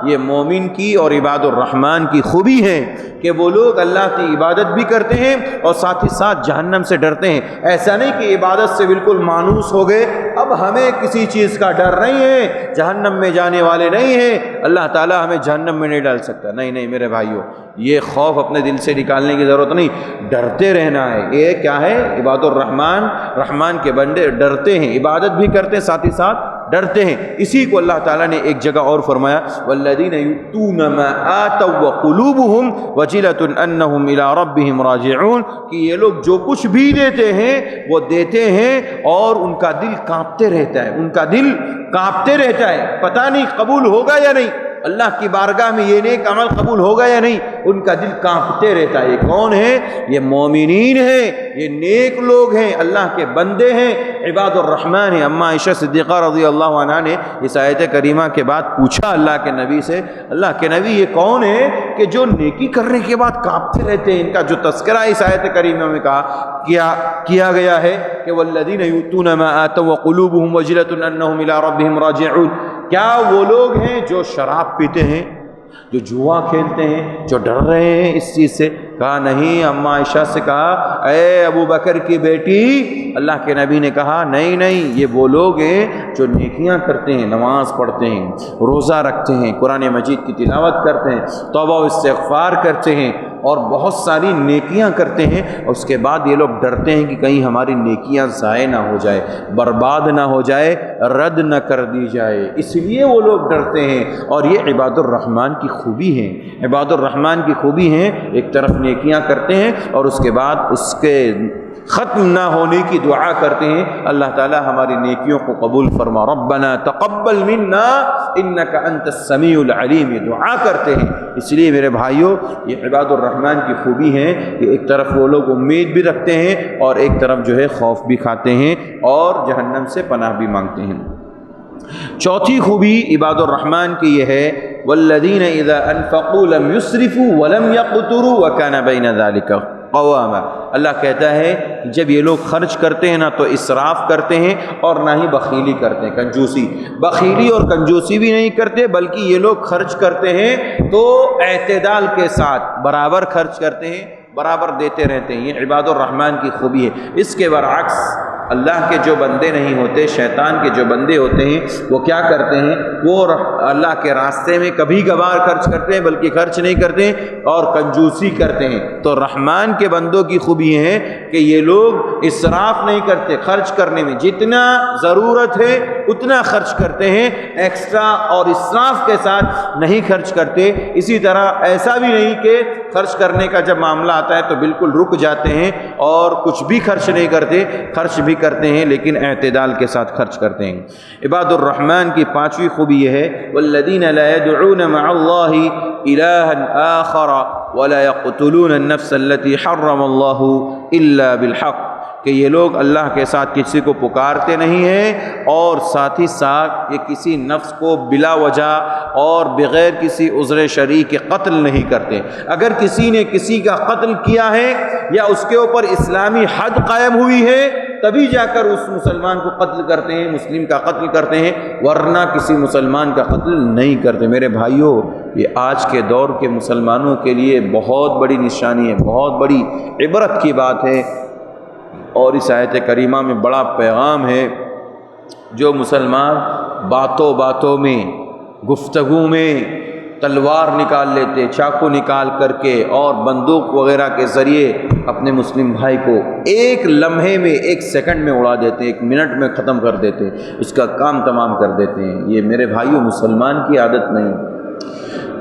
یہ مومن کی اور عباد الرحمن کی خوبی ہے کہ وہ لوگ اللہ کی عبادت بھی کرتے ہیں اور ساتھ ہی ساتھ جہنم سے ڈرتے ہیں۔ ایسا نہیں کہ عبادت سے بالکل مانوس ہو گئے، اب ہمیں کسی چیز کا ڈر نہیں ہے، جہنم میں جانے والے نہیں ہیں، اللہ تعالیٰ ہمیں جہنم میں نہیں ڈال سکتا۔ نہیں نہیں میرے بھائیوں، یہ خوف اپنے دل سے نکالنے کی ضرورت نہیں، ڈرتے رہنا ہے۔ یہ کیا ہے؟ عباد الرحمن، رحمان کے بندے ڈرتے ہیں، عبادت بھی کرتے ہیں ساتھ ہی ساتھ ڈرتے ہیں۔ اسی کو اللہ تعالیٰ نے ایک جگہ اور فرمایا، والذین یؤتون ما آتوا وقلوبہم وجلۃ انہم الی ربہم راجعون، کہ یہ لوگ جو کچھ بھی دیتے ہیں وہ دیتے ہیں اور ان کا دل کانپتے رہتا ہے، ان کا دل کانپتے رہتا ہے، پتہ نہیں قبول ہوگا یا نہیں، اللہ کی بارگاہ میں یہ نیک عمل قبول ہوگا یا نہیں، ان کا دل کانپتے رہتا ہے۔ یہ کون ہے؟ یہ مومنین ہیں، یہ نیک لوگ ہیں، اللہ کے بندے ہیں، عباد الرحمن ہیں۔ اما عائشہ صدیقہ رضی اللہ عنہا نے اس آیت کریمہ کے بعد پوچھا اللہ کے نبی سے، اللہ کے نبی یہ کون ہے کہ جو نیکی کرنے کے بعد کانپتے رہتے ہیں؟ ان کا جو تذکرہ اس آیت کریمہ میں کیا گیا ہے کہ والذین یؤتون ما آتوا وقلوبہم وجلۃ انہم الی ربہم راجعون، کیا وہ لوگ ہیں جو شراب پیتے ہیں، جو جوا کھیلتے ہیں، جو ڈر رہے ہیں اس چیز سے؟ کہا نہیں۔ اما عائشہ سے کہا اے ابو بکر کی بیٹی، اللہ کے نبی نے کہا نہیں نہیں، یہ وہ لوگ ہیں جو نیکیاں کرتے ہیں، نماز پڑھتے ہیں، روزہ رکھتے ہیں، قرآن مجید کی تلاوت کرتے ہیں، توبہ و استغفار کرتے ہیں اور بہت ساری نیکیاں کرتے ہیں، اور اس کے بعد یہ لوگ ڈرتے ہیں کہ کہیں ہماری نیکیاں ضائع نہ ہو جائے، برباد نہ ہو جائے، رد نہ کر دی جائے، اس لیے وہ لوگ ڈرتے ہیں۔ اور یہ عباد الرحمن کی خوبی ہے، عباد الرحمن کی خوبی ہے، ایک طرف نیکیاں کرتے ہیں اور اس کے بعد اس کے ختم نہ ہونے کی دعا کرتے ہیں، اللہ تعالی ہماری نیکیوں کو قبول فرما، ربنا تقبل منا انک انت السمیع العلیم، یہ دعا کرتے ہیں۔ اس لیے میرے بھائیوں، یہ عباد الرحمن کی خوبی ہے کہ ایک طرف وہ لوگ امید بھی رکھتے ہیں اور ایک طرف جو ہے خوف بھی کھاتے ہیں اور جہنم سے پناہ بھی مانگتے ہیں۔ چوتھی خوبی عباد الرحمن کی یہ ہے، والذین اذا انفقوا لم یسرفوا ولم یقتروا وکان بین ذلک قواما، اللہ کہتا ہے کہ جب یہ لوگ خرچ کرتے ہیں نہ تو اسراف کرتے ہیں اور نہ ہی بخیلی کرتے ہیں، کنجوسی، بخیلی اور کنجوسی بھی نہیں کرتے، بلکہ یہ لوگ خرچ کرتے ہیں تو اعتدال کے ساتھ برابر خرچ کرتے ہیں، برابر دیتے رہتے ہیں۔ یہ عباد الرحمن کی خوبی ہے۔ اس کے برعکس اللہ کے جو بندے نہیں ہوتے، شیطان کے جو بندے ہوتے ہیں، وہ کیا کرتے ہیں؟ وہ اللہ کے راستے میں کبھی کبھار خرچ کرتے ہیں بلکہ خرچ نہیں کرتے اور کنجوسی کرتے ہیں۔ تو رحمان کے بندوں کی خوبی یہ ہے کہ یہ لوگ اسراف نہیں کرتے، خرچ کرنے میں جتنا ضرورت ہے اتنا خرچ کرتے ہیں، ایکسٹرا اور اسراف کے ساتھ نہیں خرچ کرتے۔ اسی طرح ایسا بھی نہیں کہ خرچ کرنے کا جب معاملہ آتا ہے تو بالکل رک جاتے ہیں اور کچھ بھی خرچ نہیں کرتے، خرچ بھی کرتے ہیں لیکن اعتدال کے ساتھ خرچ کرتے ہیں۔ عباد الرحمن کی پانچویں خوبی یہ ہے، والذین لا يدعون مع اللہ إلها آخر ولا يقتلون النفس التي حرم الله إلا بالحق، کہ یہ لوگ اللہ کے ساتھ کسی کو پکارتے نہیں ہیں اور ساتھ ہی ساتھ یہ کسی نفس کو بلا وجہ اور بغیر کسی عذر شرعی کے قتل نہیں کرتے۔ اگر کسی نے کسی کا قتل کیا ہے یا اس کے اوپر اسلامی حد قائم ہوئی ہے تبھی جا کر اس مسلمان کو قتل کرتے ہیں، مسلم کا قتل کرتے ہیں، ورنہ کسی مسلمان کا قتل نہیں کرتے۔ میرے بھائیوں، یہ آج کے دور کے مسلمانوں کے لیے بہت بڑی نشانی ہے، بہت بڑی عبرت کی بات ہے، اور اس آیت کریمہ میں بڑا پیغام ہے۔ جو مسلمان باتوں باتوں میں، گفتگو میں تلوار نکال لیتے، چاقو نکال کر کے اور بندوق وغیرہ کے ذریعے اپنے مسلم بھائی کو ایک لمحے میں، ایک سیکنڈ میں اڑا دیتے ہیں، ایک منٹ میں ختم کر دیتے، اس کا کام تمام کر دیتے ہیں، یہ میرے بھائیوں مسلمان کی عادت نہیں۔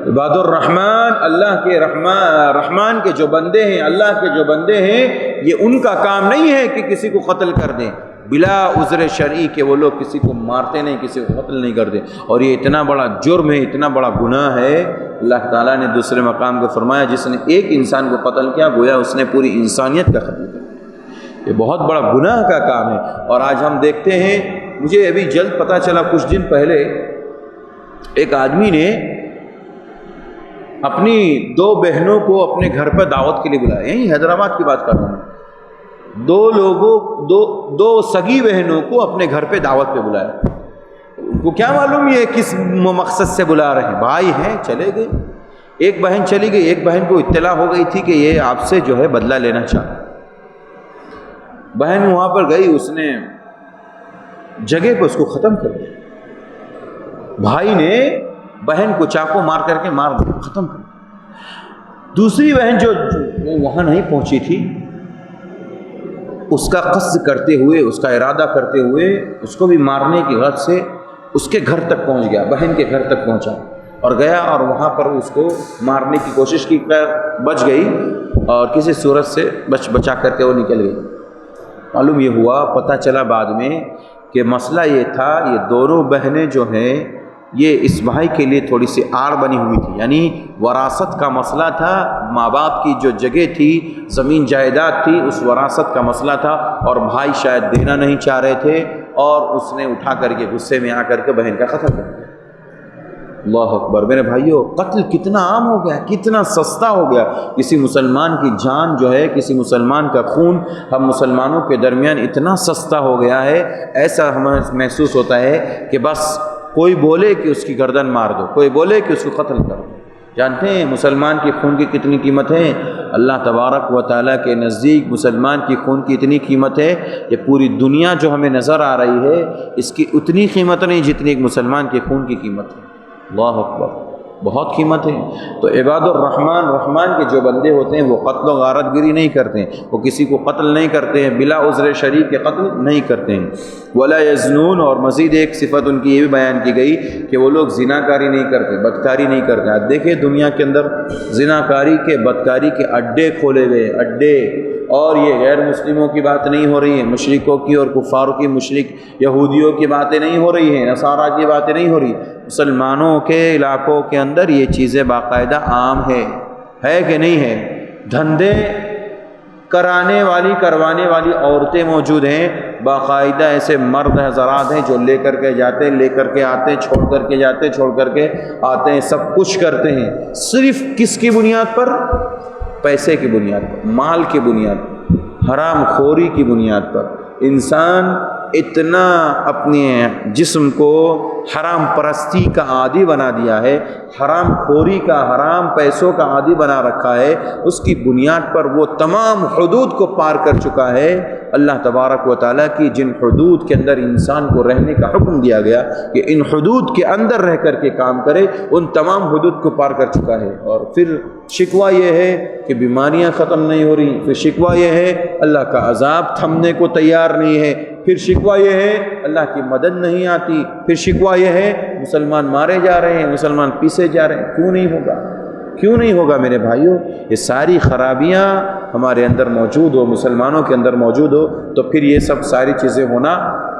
عباد الرحمن، اللہ کے رحمان کے جو بندے ہیں، اللہ کے جو بندے ہیں، یہ ان کا کام نہیں ہے کہ کسی کو قتل کر دیں بلا عذر شرعی، کہ وہ لوگ کسی کو مارتے نہیں، کسی کو قتل نہیں کرتے، اور یہ اتنا بڑا جرم ہے، اتنا بڑا گناہ ہے۔ اللہ تعالیٰ نے دوسرے مقام کو فرمایا جس نے ایک انسان کو قتل کیا گویا اس نے پوری انسانیت کا قتل کیا۔ یہ بہت بڑا گناہ کا کام ہے، اور آج ہم دیکھتے ہیں، مجھے ابھی جلد پتہ چلا کچھ دن پہلے ایک آدمی نے اپنی 2 بہنوں کو اپنے گھر پر دعوت کے لیے بلایا، یہیں حیدرآباد کی بات کر رہا ہوں، 2 سگی بہنوں کو اپنے گھر پہ دعوت پہ بلایا۔ ان کو کیا معلوم یہ کس مقصد سے بلا رہے ہیں، بھائی ہیں، چلے گئے۔ ایک بہن چلی گئی، ایک بہن کو اطلاع ہو گئی تھی کہ یہ آپ سے جو ہے بدلہ لینا چاہتا۔ بہن وہاں پر گئی، اس نے جگہ پہ اس کو ختم کر دیا۔ بھائی نے بہن کو چاقو مار کر کے مار دیا، ختم کر دیا۔ دوسری بہن جو وہاں نہیں پہنچی تھی، اس کا قصد کرتے ہوئے، اس کا ارادہ کرتے ہوئے اس کو بھی مارنے کی غرض سے اس کے گھر تک پہنچ گیا، بہن کے گھر تک پہنچا اور گیا، اور وہاں پر اس کو مارنے کی کوشش کی، بچ گئی اور کسی صورت سے بچا کر کے وہ نکل گئی۔ معلوم یہ ہوا، پتہ چلا بعد میں کہ مسئلہ یہ تھا، یہ دونوں بہنیں جو ہیں یہ اس بھائی کے لیے تھوڑی سی آڑ بنی ہوئی تھی، یعنی وراثت کا مسئلہ تھا، ماں باپ کی جو جگہ تھی، زمین جائیداد تھی، اس وراثت کا مسئلہ تھا، اور بھائی شاید دینا نہیں چاہ رہے تھے، اور اس نے اٹھا کر کے غصے میں آ کر کے بہن کا قتل کر دیا۔ اللہ اکبر۔ میرے بھائیو، قتل کتنا عام ہو گیا، کتنا سستا ہو گیا۔ کسی مسلمان کی جان جو ہے، کسی مسلمان کا خون ہم مسلمانوں کے درمیان اتنا سستا ہو گیا ہے، ایسا ہمیں محسوس ہوتا ہے کہ بس کوئی بولے کہ اس کی گردن مار دو، کوئی بولے کہ اس کو قتل کر دو۔ جانتے ہیں مسلمان کی خون کی کتنی قیمت ہے؟ اللہ تبارک و تعالیٰ کے نزدیک مسلمان کی خون کی اتنی قیمت ہے، یہ پوری دنیا جو ہمیں نظر آ رہی ہے اس کی اتنی قیمت نہیں جتنی ایک مسلمان کی خون کی قیمت ہے۔ اللہ اکبر، بہت قیمت ہے۔ تو عباد الرحمن، رحمان کے جو بندے ہوتے ہیں وہ قتل و غارت گری نہیں کرتے ہیں، وہ کسی کو قتل نہیں کرتے ہیں، بلا عذر شرعی کے قتل نہیں کرتے ہیں۔ ولا یزنون، اور مزید ایک صفت ان کی یہ بھی بیان کی گئی کہ وہ لوگ زناکاری نہیں کرتے، بدکاری نہیں کرتے۔ آپ دیکھیں دنیا کے اندر زناکاری کے، بدکاری کے اڈے کھولے گئے، اڈے، اور یہ غیر مسلموں کی بات نہیں ہو رہی ہے، مشرکوں کی اور کفاروں کی، مشرک یہودیوں کی باتیں نہیں ہو رہی ہیں، نصارہ کی باتیں نہیں ہو رہی، مسلمانوں کے علاقوں کے اندر یہ چیزیں باقاعدہ عام ہے کہ نہیں ہے؟ دھندے کروانے والی عورتیں موجود ہیں، باقاعدہ ایسے مرد حضرات ہیں جو لے کر کے جاتے، لے کر کے آتے، چھوڑ کر کے جاتے، چھوڑ کر کے آتے ہیں، سب کچھ کرتے ہیں، صرف کس کی بنیاد پر؟ پیسے کی بنیاد پر، مال کی بنیاد پر، حرام خوری کی بنیاد پر۔ انسان اتنا اپنے جسم کو حرام پرستی کا عادی بنا دیا ہے، حرام خوری کا، حرام پیسوں کا عادی بنا رکھا ہے، اس کی بنیاد پر وہ تمام حدود کو پار کر چکا ہے۔ اللہ تبارک و تعالیٰ کی جن حدود کے اندر انسان کو رہنے کا حکم دیا گیا کہ ان حدود کے اندر رہ کر کے کام کرے، ان تمام حدود کو پار کر چکا ہے۔ اور پھر شکوہ یہ ہے کہ بیماریاں ختم نہیں ہو رہی، پھر شکوہ یہ ہے اللہ کا عذاب تھمنے کو تیار نہیں ہے، پھر شکوہ یہ ہے اللہ کی مدد نہیں آتی، پھر شکوہ یہ ہے مسلمان مارے جا رہے ہیں، مسلمان پیسے جا رہے ہیں۔ کیوں نہیں ہوگا؟ کیوں نہیں ہوگا میرے بھائیوں؟ یہ ساری خرابیاں ہمارے اندر موجود ہو، مسلمانوں کے اندر موجود ہو، تو پھر یہ سب ساری چیزیں ہونا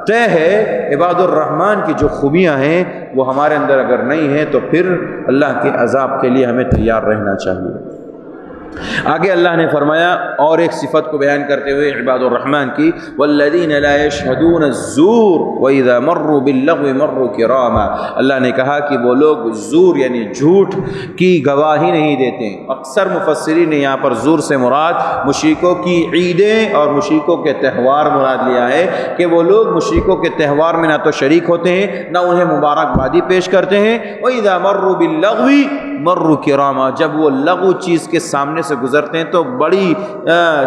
طے ہے عباد الرحمن کی جو خوبیاں ہیں وہ ہمارے اندر اگر نہیں ہیں تو پھر اللہ کے عذاب کے لیے ہمیں تیار رہنا چاہیے۔ آگے اللہ نے فرمایا اور ایک صفت کو بیان کرتے ہوئے عباد الرحمن کی، والذین لا یشہدون الزور واذا مروا باللغو مروا کراما، اللہ نے کہا کہ وہ لوگ زور یعنی جھوٹ کی گواہی نہیں دیتے۔ اکثر مفسرین نے یہاں پر زور سے مراد مشرکوں کی عیدیں اور مشرکوں کے تہوار مراد لیا ہے کہ وہ لوگ مشرکوں کے تہوار میں نہ تو شریک ہوتے ہیں نہ انہیں مبارکبادی پیش کرتے ہیں۔ واذا مروا باللغو مروا کراما، جب وہ لغو چیز کے سامنے سے گزرتے ہیں تو بڑی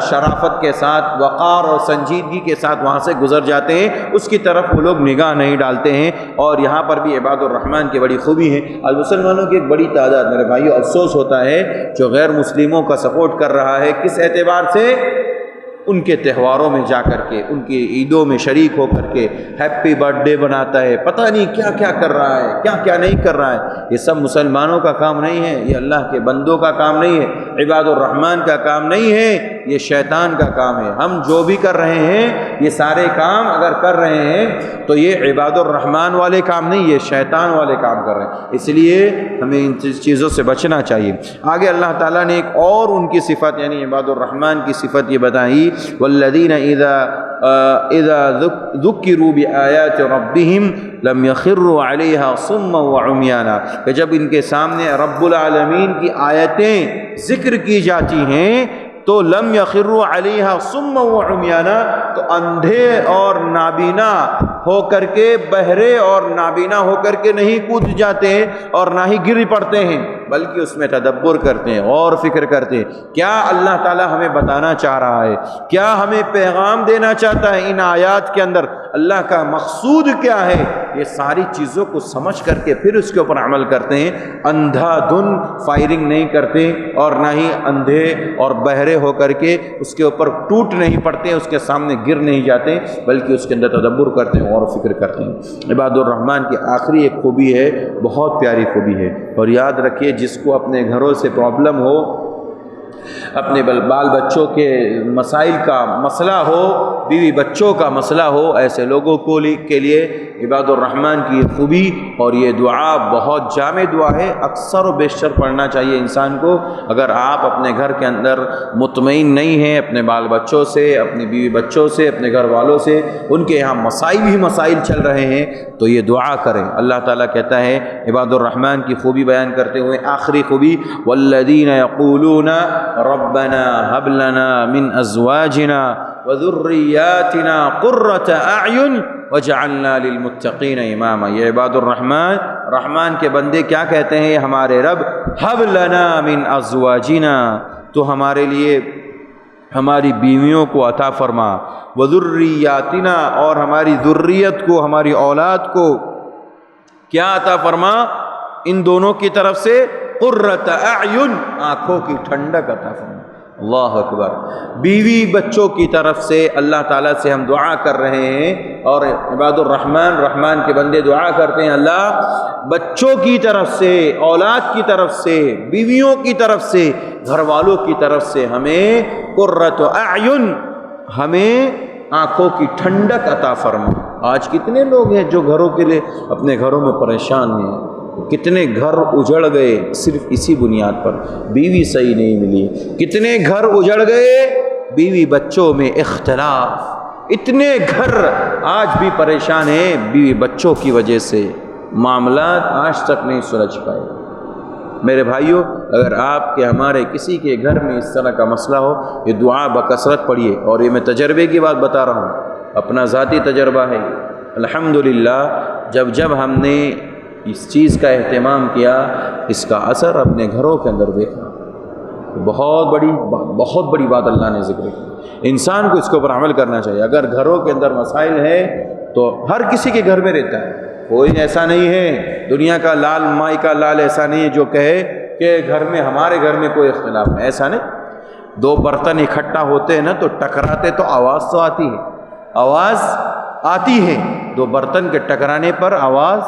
شرافت کے ساتھ، وقار اور سنجیدگی کے ساتھ وہاں سے گزر جاتے ہیں، اس کی طرف وہ لوگ نگاہ نہیں ڈالتے ہیں۔ اور یہاں پر بھی عباد الرحمن کی بڑی خوبی ہے۔ مسلمانوں کی ایک بڑی تعداد، میرے بھائیو افسوس ہوتا ہے، جو غیر مسلموں کا سپورٹ کر رہا ہے، کس اعتبار سے؟ ان کے تہواروں میں جا کر کے، ان کی عیدوں میں شریک ہو کر کے ہیپی برتھ ڈے بناتا ہے، پتہ نہیں کیا کیا کر رہا ہے، کیا کیا نہیں کر رہا ہے۔ یہ سب مسلمانوں کا کام نہیں ہے، یہ اللہ کے بندوں کا کام نہیں ہے، عباد الرحمن کا کام نہیں ہے، یہ شیطان کا کام ہے۔ ہم جو بھی کر رہے ہیں یہ سارے کام اگر کر رہے ہیں تو یہ عباد الرحمن والے کام نہیں، یہ شیطان والے کام کر رہے ہیں، اس لیے ہمیں ان چیزوں سے بچنا چاہیے۔ آگے اللہ تعالیٰ نے ایک اور ان کی صفت یعنی عباد الرحمن کی صفت یہ بتائی، والذین اذا ذکروا بآیات ربہم لم یخروا علیہا صما وعمیانا، کہ جب ان کے سامنے رب العالمین کی آیتیں ذکر کی جاتی ہیں تو لم یخروا علیہا صما وعمیانا، تو اندھے اور نابینا ہو کر کے، بہرے اور نابینا ہو کر کے نہیں کود جاتے ہیں اور نہ ہی گر پڑتے ہیں، بلکہ اس میں تدبر کرتے ہیں اور فکر کرتے ہیں۔ کیا اللہ تعالیٰ ہمیں بتانا چاہ رہا ہے؟ کیا ہمیں پیغام دینا چاہتا ہے ان آیات کے اندر؟ اللہ کا مقصود کیا ہے؟ یہ ساری چیزوں کو سمجھ کر کے پھر اس کے اوپر عمل کرتے ہیں۔ اندھا دھن فائرنگ نہیں کرتے اور نہ ہی اندھے اور بہرے ہو کر کے اس کے اوپر ٹوٹ نہیں پڑتے، اس کے سامنے گر نہیں جاتے، بلکہ اس کے اندر تدبر کرتے ہیں اور فکر کرتے ہیں۔ عباد الرحمن کی آخری ایک خوبی ہے، بہت پیاری خوبی ہے، اور یاد رکھیے جس کو اپنے گھروں سے پرابلم ہو، اپنے بال بچوں کے مسائل کا مسئلہ ہو، بیوی بچوں کا مسئلہ ہو، ایسے لوگوں کے لیے عباد الرحمن کی خوبی اور یہ دعا بہت جامع دعا ہے، اکثر و بیشتر پڑھنا چاہیے انسان کو۔ اگر آپ اپنے گھر کے اندر مطمئن نہیں ہیں اپنے بال بچوں سے، اپنی بیوی بچوں سے، اپنے گھر والوں سے، ان کے یہاں مسائل ہی مسائل چل رہے ہیں تو یہ دعا کریں۔ اللہ تعالیٰ کہتا ہے عباد الرحمن کی خوبی بیان کرتے ہوئے آخری خوبی، والذین یقولون ربنا هب لنا من ازواجنا وذریاتنا قرۃ اعین وجعلنا للمتقین اماما۔ یہ عباد الرحمن کے بندے کیا کہتے ہیں؟ ہمارے رب هب لنا من ازواجنا، تو ہمارے لیے ہماری بیویوں کو عطا فرما، وذریاتنا، اور ہماری ذریت کو، ہماری اولاد کو کیا عطا فرما؟ ان دونوں کی طرف سے قرۃ اعین، آنکھوں کی ٹھنڈک عطا فرما۔ اللہ اکبر۔ بیوی بچوں کی طرف سے اللہ تعالیٰ سے ہم دعا کر رہے ہیں، اور عباد الرحمن کے بندے دعا کرتے ہیں، اللہ بچوں کی طرف سے، اولاد کی طرف سے، بیویوں کی طرف سے، گھر والوں کی طرف سے ہمیں قرۃ اعین، ہمیں آنکھوں کی ٹھنڈک عطا فرما۔ آج کتنے لوگ ہیں جو گھروں کے لیے اپنے گھروں میں پریشان ہیں، کتنے گھر اجڑ گئے صرف اسی بنیاد پر، بیوی صحیح نہیں ملی، کتنے گھر اجڑ گئے بیوی بچوں میں اختلاف، اتنے گھر آج بھی پریشان ہیں بیوی بچوں کی وجہ سے، معاملات آج تک نہیں سلجھ پائے۔ میرے بھائیوں، اگر آپ کے ہمارے کسی کے گھر میں اس طرح کا مسئلہ ہو، یہ دعا بکثرت پڑھیے، اور یہ میں تجربے کی بات بتا رہا ہوں، اپنا ذاتی تجربہ ہے۔ الحمدللہ جب ہم نے اس چیز کا اہتمام کیا، اس کا اثر اپنے گھروں کے اندر دیکھا، بہت بڑی بات اللہ نے ذکر کی۔ انسان کو اس کے اوپر عمل کرنا چاہیے۔ اگر گھروں کے اندر مسائل ہے تو ہر کسی کے گھر میں رہتا ہے، کوئی ایسا نہیں ہے، دنیا کا لال مائی کا لال ایسا نہیں ہے جو کہے کہ ہمارے گھر میں کوئی اختلاف ہے، ایسا نہیں۔ دو برتن اکٹھا ہوتے ہیں نا تو ٹکراتے تو آواز تو آتی ہے، آواز آتی ہے، دو برتن کے ٹکرانے پر آواز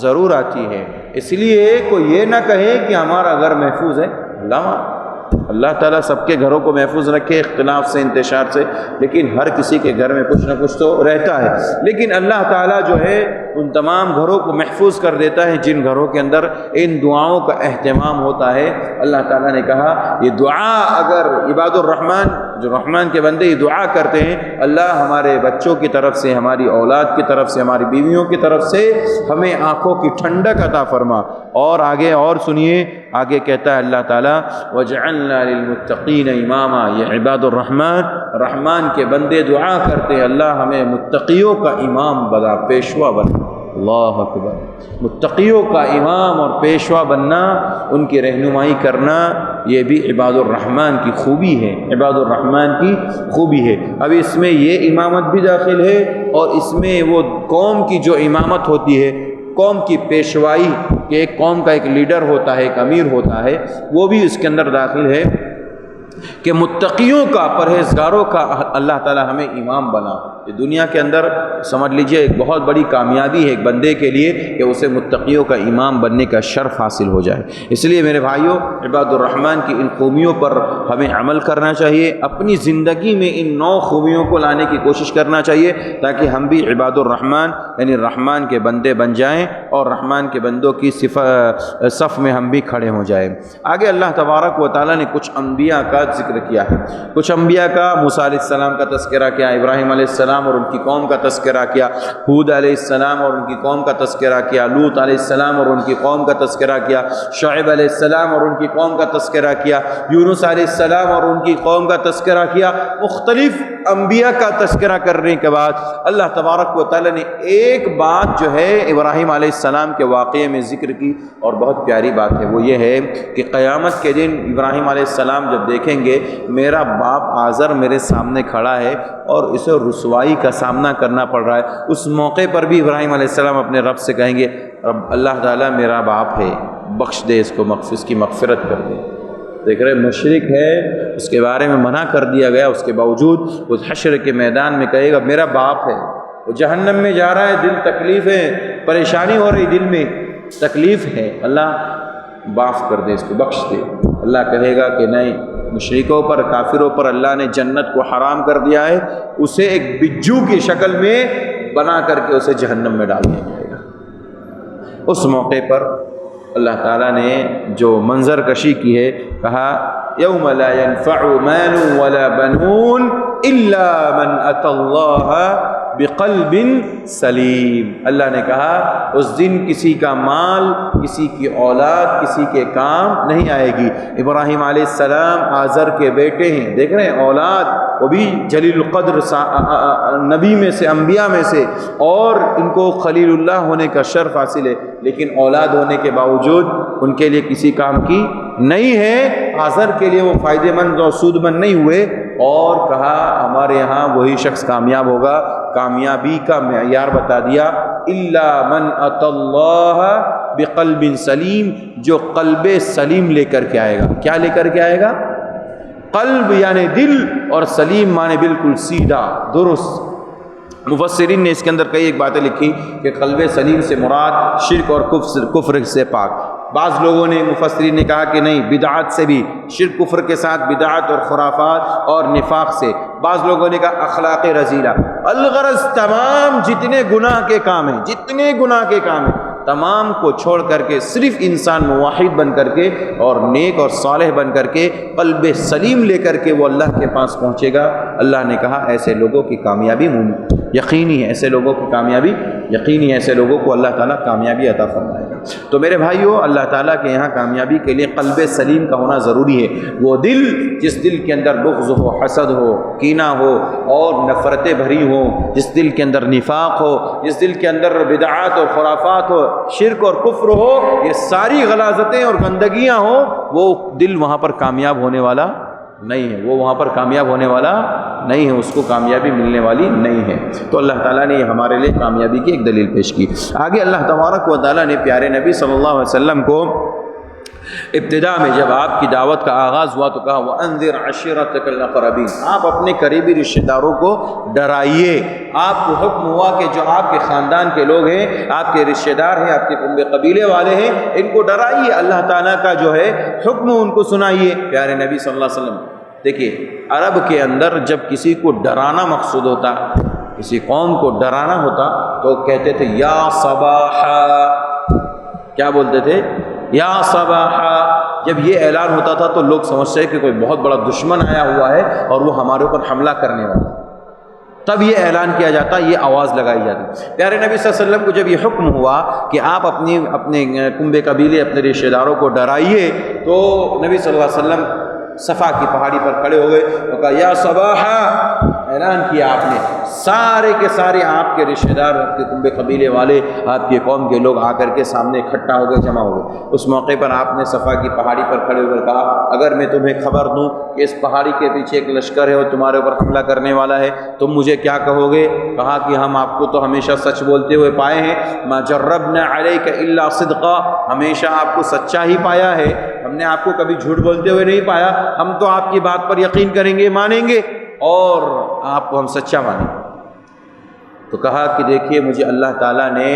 ضرور آتی ہے۔ اس لیے کوئی یہ نہ کہے کہ ہمارا گھر محفوظ ہے، اللہ اللہ تعالیٰ سب کے گھروں کو محفوظ رکھے اختلاف سے، انتشار سے، لیکن ہر کسی کے گھر میں کچھ نہ کچھ تو رہتا ہے، لیکن اللہ تعالیٰ جو ہے ان تمام گھروں کو محفوظ کر دیتا ہے جن گھروں کے اندر ان دعاؤں کا اہتمام ہوتا ہے۔ اللہ تعالیٰ نے کہا یہ دعا اگر عباد الرحمن جو رحمان کے بندے یہ دعا کرتے ہیں، اللہ ہمارے بچوں کی طرف سے، ہماری اولاد کی طرف سے، ہماری بیویوں کی طرف سے ہمیں آنکھوں کی ٹھنڈک عطا فرما۔ اور آگے اور سنیے، آگے کہتا ہے اللہ تعالیٰ وَجَعَلْنَا لِلْمُتَّقِينَ إِمَامًا، یہ عباد الرحمن رحمان کے بندے دعا کرتے ہیں اللہ ہمیں متقیوں کا امام بنا، پیشوا بنا۔ اللہ اکبر، متقیوں کا امام اور پیشوا بننا، ان کی رہنمائی کرنا، یہ بھی عباد الرحمن کی خوبی ہے، عباد الرحمن کی خوبی ہے۔ اب اس میں یہ امامت بھی داخل ہے، اور اس میں وہ قوم کی جو امامت ہوتی ہے، قوم کی پیشوائی، کہ ایک قوم کا ایک لیڈر ہوتا ہے، ایک امیر ہوتا ہے، وہ بھی اس کے اندر داخل ہے کہ متقیوں کا، پرہیزگاروں کا اللہ تعالی ہمیں امام بنا۔ یہ دنیا کے اندر سمجھ لیجئے ایک بہت بڑی کامیابی ہے ایک بندے کے لیے کہ اسے متقیوں کا امام بننے کا شرف حاصل ہو جائے۔ اس لیے میرے بھائیوں، عباد الرحمن کی ان خوبیوں پر ہمیں عمل کرنا چاہیے، اپنی زندگی میں ان 9 خوبیوں کو لانے کی کوشش کرنا چاہیے تاکہ ہم بھی عباد الرحمن یعنی رحمان کے بندے بن جائیں اور رحمان کے بندوں کی صف میں ہم بھی کھڑے ہو جائیں۔ آگے اللہ تبارک و تعالیٰ نے کچھ انبیاء کا ذکر کیا ہے، کچھ انبیاء کا، موسیٰ علیہ السلام کا تذکرہ کیا، ابراہیم علیہ السلام اور ان کی قوم کا تذکرہ کیا، ہود علیہ السلام اور ان کی قوم کا تذکرہ کیا، لوط علیہ السلام اور ان کی قوم کا تذکرہ کیا، شعیب علیہ السلام اور ان کی قوم کا تذکرہ کیا، یونس علیہ السلام اور ان کی قوم کا تذکرہ کیا۔ مختلف انبیاء کا تذکرہ کرنے کے بعد اللہ تبارک و تعالی نے ایک بات جو ہے ابراہیم علیہ السلام کے واقعے میں ذکر کی، اور بہت پیاری بات ہے، وہ یہ ہے کہ قیامت کے دن ابراہیم علیہ السلام جب دیکھیں گے میرا باپ آزر میرے سامنے کھڑا ہے اور اسے رسوائی کا سامنا کرنا پڑ رہا ہے، اس موقع پر بھی ابراہیم علیہ السلام اپنے رب سے کہیں گے رب اللہ تعالیٰ میرا باپ ہے، بخش دے اس کو، اس کی مغفرت کر دے۔ دیکھ رہے مشرک ہے، اس کے بارے میں منع کر دیا گیا، اس کے باوجود اس حشر کے میدان میں کہے گا میرا باپ ہے، وہ جہنم میں جا رہا ہے، دل تکلیف ہے، پریشانی ہو رہی، دل میں تکلیف ہے، اللہ معاف کر دے اس کو، بخش دے۔ اللہ کہے گا کہ نہیں، مشرکوں پر، کافروں پر اللہ نے جنت کو حرام کر دیا ہے، اسے ایک بجو کی شکل میں بنا کر کے اسے جہنم میں ڈال دیا جائے گا۔ اس موقع پر اللہ تعالیٰ نے جو منظر کشی کی ہے، کہا یوم لا ينفع مال ولا بنون الا من اتى الله بقلب سلیم۔ اللہ نے کہا اس دن کسی کا مال، کسی کی اولاد، کسی کے کام نہیں آئے گی۔ ابراہیم علیہ السلام آزر کے بیٹے ہیں، دیکھ رہے ہیں اولاد، وہ بھی جلیل القدر نبی میں سے، انبیاء میں سے، اور ان کو خلیل اللہ ہونے کا شرف حاصل ہے، لیکن اولاد ہونے کے باوجود ان کے لیے کسی کام کی نہیں ہے، آزر کے لیے وہ فائدہ مند اور سود مند نہیں ہوئے، اور کہا ہمارے یہاں وہی شخص کامیاب ہوگا۔ کامیابی کا معیار بتا دیا، الا من اتى الله بقلب سلیم، جو قلب سلیم لے کر کے آئے گا۔ کیا لے کر کے آئے گا؟ قلب یعنی دل، اور سلیم معنی بالکل سیدھا درست۔ مفسرین نے اس کے اندر کئی ایک باتیں لکھی کہ قلب سلیم سے مراد شرک اور کفر سے پاک۔ بعض لوگوں نے، مفسرین نے کہا کہ نہیں، بدعات سے بھی، شرک کفر کے ساتھ بدعات اور خرافات اور نفاق سے۔ بعض لوگوں نے کہا اخلاق رذیلہ۔ الغرض تمام جتنے گناہ کے کام ہیں، جتنے گناہ کے کام ہیں، تمام کو چھوڑ کر کے صرف انسان موحد بن کر کے اور نیک اور صالح بن کر کے قلب سلیم لے کر کے وہ اللہ کے پاس پہنچے گا۔ اللہ نے کہا ایسے لوگوں کی کامیابی یقینی ہے، ایسے لوگوں کی کامیابی یقینی ہے، ایسے لوگوں کو اللہ تعالیٰ کامیابی عطا فرمائے گا۔ تو میرے بھائیوں، اللہ تعالیٰ کے یہاں کامیابی کے لیے قلب سلیم کا ہونا ضروری ہے۔ وہ دل جس دل کے اندر بغض ہو، حسد ہو، کینہ ہو اور نفرتیں بھری ہوں، جس دل کے اندر نفاق ہو، جس دل کے اندر بدعات اور خرافات ہو، شرک اور کفر ہو، یہ ساری غلاظتیں اور گندگیاں ہوں، وہ دل وہاں پر کامیاب ہونے والا نہیں ہے، وہ وہاں پر کامیاب ہونے والا نہیں ہے، اس کو کامیابی ملنے والی نہیں ہے۔ تو اللہ تعالیٰ نے ہمارے لیے کامیابی کی ایک دلیل پیش کی۔ آگے اللہ تبارک و تعالیٰ نے پیارے نبی صلی اللہ علیہ وسلم کو ابتدا میں جب آپ کی دعوت کا آغاز ہوا تو کہا وَأَنذِرْ عَشِيرَتَكَ الْأَقْرَبِينَ، آپ اپنے قریبی رشتہ داروں کو ڈرائیے۔ آپ کو حکم ہوا کہ جو آپ کے خاندان کے لوگ ہیں، آپ کے رشتہ دار ہیں، آپ کے کنبے قبیلے والے ہیں، ان کو ڈرائیے، اللہ تعالیٰ کا جو ہے حکم ان کو سنائیے۔ پیارے نبی صلی اللہ علیہ وسلم، دیکھیے عرب کے اندر جب کسی کو ڈرانا مقصود ہوتا، کسی قوم کو ڈرانا ہوتا تو کہتے تھے یا صباحا، کیا بولتے تھے؟ یا صباحا۔ جب یہ اعلان ہوتا تھا تو لوگ سمجھتے کہ کوئی بہت بڑا دشمن آیا ہوا ہے اور وہ ہمارے اوپر حملہ کرنے والا ہے، تب یہ اعلان کیا جاتا، یہ آواز لگائی جاتی۔ پیارے نبی صلی اللہ علیہ وسلم کو جب یہ حکم ہوا کہ آپ اپنے کنبے قبیلے، اپنے رشتہ داروں کو ڈرائیے، تو نبی صلی اللہ علیہ وسلم صفا کی پہاڑی پر کھڑے ہو گئے اور کہا یا صباحا، اعلان کیا آپ نے، سارے کے سارے آپ کے رشتہ دار، آپ کے کنبے قبیلے والے، آپ کے قوم کے لوگ آ کر کے سامنے اکٹھا ہو گئے، جمع ہو گئے۔ اس موقع پر آپ نے صفا کی پہاڑی پر کھڑے ہو کر کہا اگر میں تمہیں خبر دوں کہ اس پہاڑی کے پیچھے ایک لشکر ہے اور تمہارے اوپر حملہ کرنے والا ہے، تم مجھے کیا کہو گے؟ کہا کہ ہم آپ کو تو ہمیشہ سچ بولتے ہوئے پائے ہیں، ما جربنا علیک الا صدقا، ہمیشہ آپ کو سچا ہی پایا ہے، ہم نے آپ کو کبھی جھوٹ بولتے ہوئے نہیں پایا، ہم تو آپ کی بات پر یقین کریں گے، مانیں گے اور آپ کو ہم سچا مانیں گے۔ تو کہا کہ دیکھیے مجھے اللہ تعالیٰ نے،